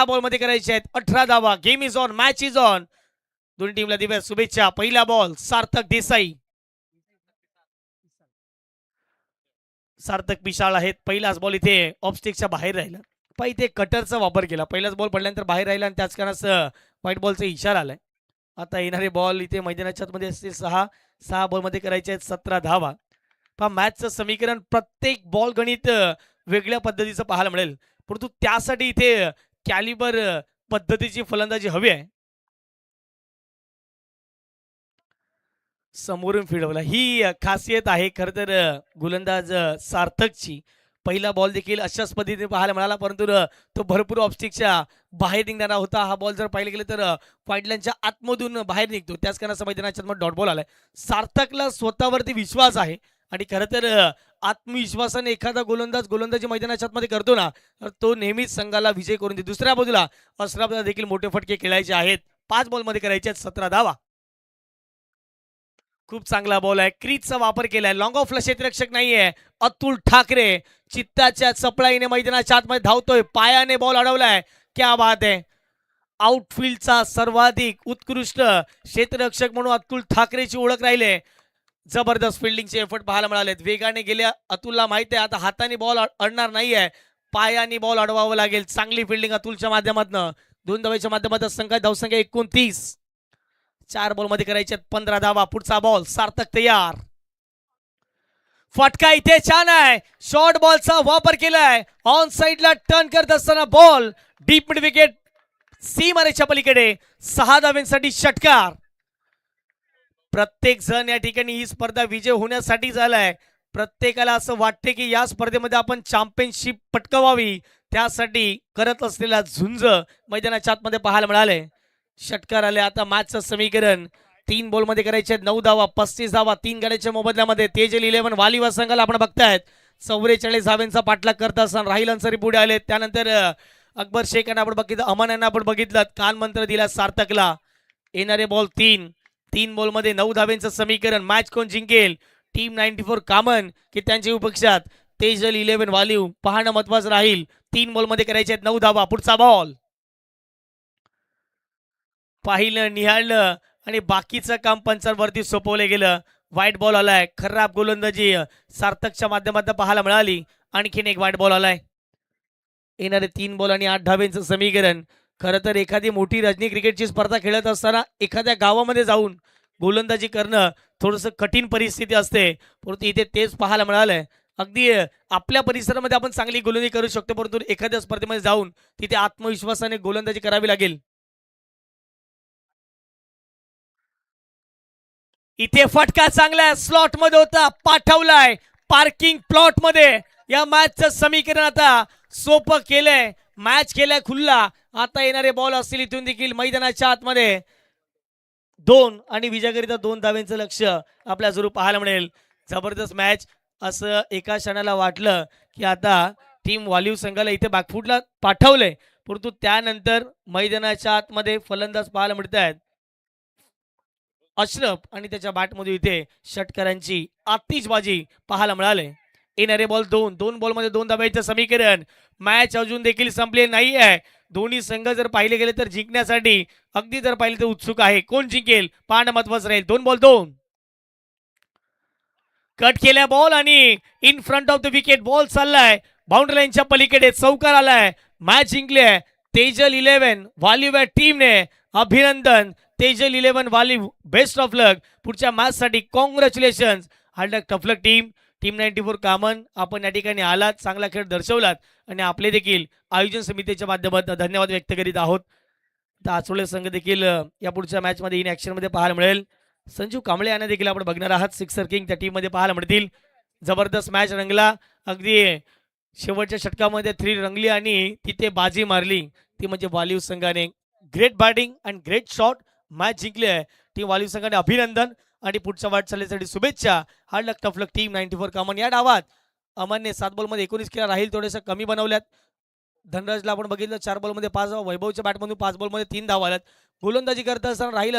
बॉलमध्ये करायचे आहेत 18 धावा. Game is on. Match is on. दोन्ही टीमला दिव्या शुभेच्छा. पहिला बॉल सार्थक देसाई. सार्थक पिशाळ आहेत. पहिलाच बॉल इथे ऑफस्टिकच्या बाहेर राहिला. पण इथे कटरचा वापर केला. पहिलाच बॉल पडल्यानंतर बाहेर राहिला आणि त्याच कारणास व्हाईट बॉलचा इशारा आलाय. आता येणारे बॉल इथे मैदानाच्या आतमध्ये असतील 6 बॉलमध्ये करायचे आहेत 17 धावा. पहा मॅचचं समीकरण प्रत्येक बॉल गणित वेगळ्या पद्धतीचं पाहायला मिळेल. परंतु त्यासाठी इथे कॅलिबर पद्धतीची फलंदाजी हवी आहे. समोरून फिरवला. ही खासियत आहे खरं तर गोलंदाज सार्थकची. पहिला बॉल देखील अशाच पद्धतीने पाहायला मिळाला, परंतु तो भरपूर ऑब्स्टिकच्या बाहेर निघणारा होता. हा बॉल जर पाहिलं गेलं तर व्हाईट लाईनच्या आतमधून बाहेर निघतो. त्याच कारणाचा मैदानाच्या डॉट बॉल आलाय. सार्थकला स्वतःवरती विश्वास आहे आणि खरं तर आत्मविश्वासाने एखादा गोलंदाज गोलंदाजी मैदानाच्या आतमध्ये करतो ना, तर तो नेहमीच संघाला विजय करून देतो. दुसऱ्या बाजूला अशरफला देखील मोठे फटके खेळायचे आहेत. 5 बॉलमध्ये करायचे आहेत 17 धावा. खूप चांगला बॉल आहे. क्रीजचा वापर केलाय. लॉंग ऑफला क्षेत्ररक्षक नाहीये. अतुल ठाकरे चित्ताच्या चपळाईने मैदानाच्या आतमध्ये धावतोय. पायाने बॉल अडवलाय. क्या बात आहे. आउटफील्डचा सर्वाधिक उत्कृष्ट क्षेत्ररक्षक म्हणून अतुल ठाकरेची ओळख राहिले. जबरदस्त फिल्डिंगचे एफर्ट पाहायला मिळालेत. वेगाने गेल्या अतुलला माहिती आहे आता हाताने बॉल अडणार नाहीये. पायाने बॉल अडवावं लागेल. चांगली फिल्डिंग अतुलच्या माध्यमातून. 2 धावेच्या माध्यमातून संघात धावसंख्या 29. 4 बॉलमध्ये करायचे 15 धावा. पुढचा बॉल सार्थक तयार. फटका इथे छान आहे. शॉर्ट बॉलचा वापर केलाय. ऑन साइडला टर्न करत असताना बॉल डीप मिड विकेट सीमारेच्या पलीकडे. 6 धाव्यांसाठी षटकार. प्रत्येक जण या ठिकाणी ही स्पर्धा विजय होण्यासाठी झालाय. प्रत्येकाला असं वाटते की या स्पर्धेमध्ये आपण चॅम्पियनशिप पटकावावी, त्यासाठी करत असलेला झुंज मैदानाच्या आतमध्ये पाहायला मिळाले. षटकार आले. आता मॅचचं समीकरण 3 बॉलमध्ये करायचे 9 धावा. 35 धावा 3 गाड्याच्या मोबदल्यामध्ये. तेजल 11 वालीवा संघाला आपण बघतायत 44 धाव्यांचा पाठलाग करत असताना राहिल अन्सारी पुढे आले. त्यानंतर अकबर शेख यांना आपण बघितलं. अमन यांना आपण बघितलं. कान मंत्र दिला सार्थकला. येणारे बॉल 3 बॉलमध्ये 9 धाव्यांचं समीकरण. मॅच कोण जिंकेल? टीम 94 कामन की त्यांच्या विपक्षात तेजल 11 वालीव पाहणं महत्वाचं राहील. 3 बॉलमध्ये करायचे 9 धावा. पुढचा बॉल पाहिलं, निहाळलं आणि बाकीचं काम पंचांवरती सोपवलं गेलं. व्हाईट बॉल आलाय. खराब गोलंदाजी सार्थकच्या माध्यमातून पाहायला मिळाली. आणखीन एक व्हाईट बॉल आलाय. येणारे 3 बॉल आणि 8 धाब्यांचं समीकरण. खरं तर एखादी मोठी रजनी क्रिकेटची स्पर्धा खेळत असताना एखाद्या गावामध्ये जाऊन गोलंदाजी करणं थोडंसं कठीण परिस्थिती असते, परंतु इथे तेच पाहायला मिळालंय. अगदी आपल्या परिसरामध्ये आपण चांगली गोलंदाजी करू शकतो, परंतु एखाद्या स्पर्धेमध्ये जाऊन तिथे आत्मविश्वासाने गोलंदाजी करावी लागेल. इथे फटका चांगला स्लॉट मध्ये होता, पाठवलाय पार्किंग प्लॉट मध्ये. या मॅचचं समीकरण आता सोपं केलंय. मॅच केलाय खुल्ला. आता येणारे बॉल असतील इथून देखील मैदानाच्या आतमध्ये 2 आणि विजयाकरिता 2 धाव्यांचं लक्ष आपल्या जरूर पाहायला मिळेल. जबरदस्त मॅच. असं एका क्षणाला वाटलं की आता टीम वालीव संघाला इथे बॅकफुटला पाठवलंय, परंतु त्यानंतर मैदानाच्या आतमध्ये फलंदाज पाहायला मिळत आहेत. अशरफ आणि त्याच्या बॅटमध्ये इथे षटकारांची आतिषबाजी पाहायला मिळाले. येणारे बॉल 2 बॉलमध्ये 2 धाब्यांचं समीकरण. मॅच अजून देखील संपले नाही आहे. दोन्ही संघ जर पाहिले गेले तर जिंकण्यासाठी अगदी जर पाहिले तर उत्सुक आहे. कोण जिंकेल पाहणं महत्वाचं राहील. 2 बॉल 2 कट केल्या बॉल आणि in front of the wicket ball चाललाय. बाउंड्री लाईनच्या पलीकडे चौकार आलाय. मॅच जिंकले तेजल 11 वालीव टीमने. अभिनंदन तेजल 11 वालीव. बेस्ट ऑफ लक पुढच्या मॅच साठी. कॉंग्रॅच्युलेशन. हार्ड लक टफ लक टीम. टीम 94 कामन आपण या ठिकाणी आलात, चांगला खेळ दर्शवलात आणि आपले देखील आयोजन समितीच्या माध्यमातून धन्यवाद व्यक्त करीत आहोत. तर आचोळे संघ देखील या पुढच्या मॅच मध्ये इन ऍक्शन मध्ये पाहायला मिळेल. संजू कांबळे यांना देखील आपण बघणार आहात. सिक्सर किंग त्या टीम मध्ये पाहायला मिळतील. जबरदस्त मॅच रंगला. अगदी शेवटच्या षटकामध्ये 3 रंगली आणि तिथे बाजी मारली ती म्हणजे वालीव संघाने. Great batting and great shot. Match जिंकली आहे टीम वालीव संघाने. अभिनंदन आणि पुढच्या वाटचालीसाठी शुभेच्छा. हार्ड लक टफ लक टीम 94 कामन. या डावात अमनने 7 बॉलमध्ये 19 केला. राहील थोडेसे कमी बनवल्यात. धनराजला आपण बघितलं 4 बॉलमध्ये 5 धावा. वैभवच्या बॅटमधून 5 बॉलमध्ये 3 धावा आल्यात. गोलंदाजी करत असताना राहील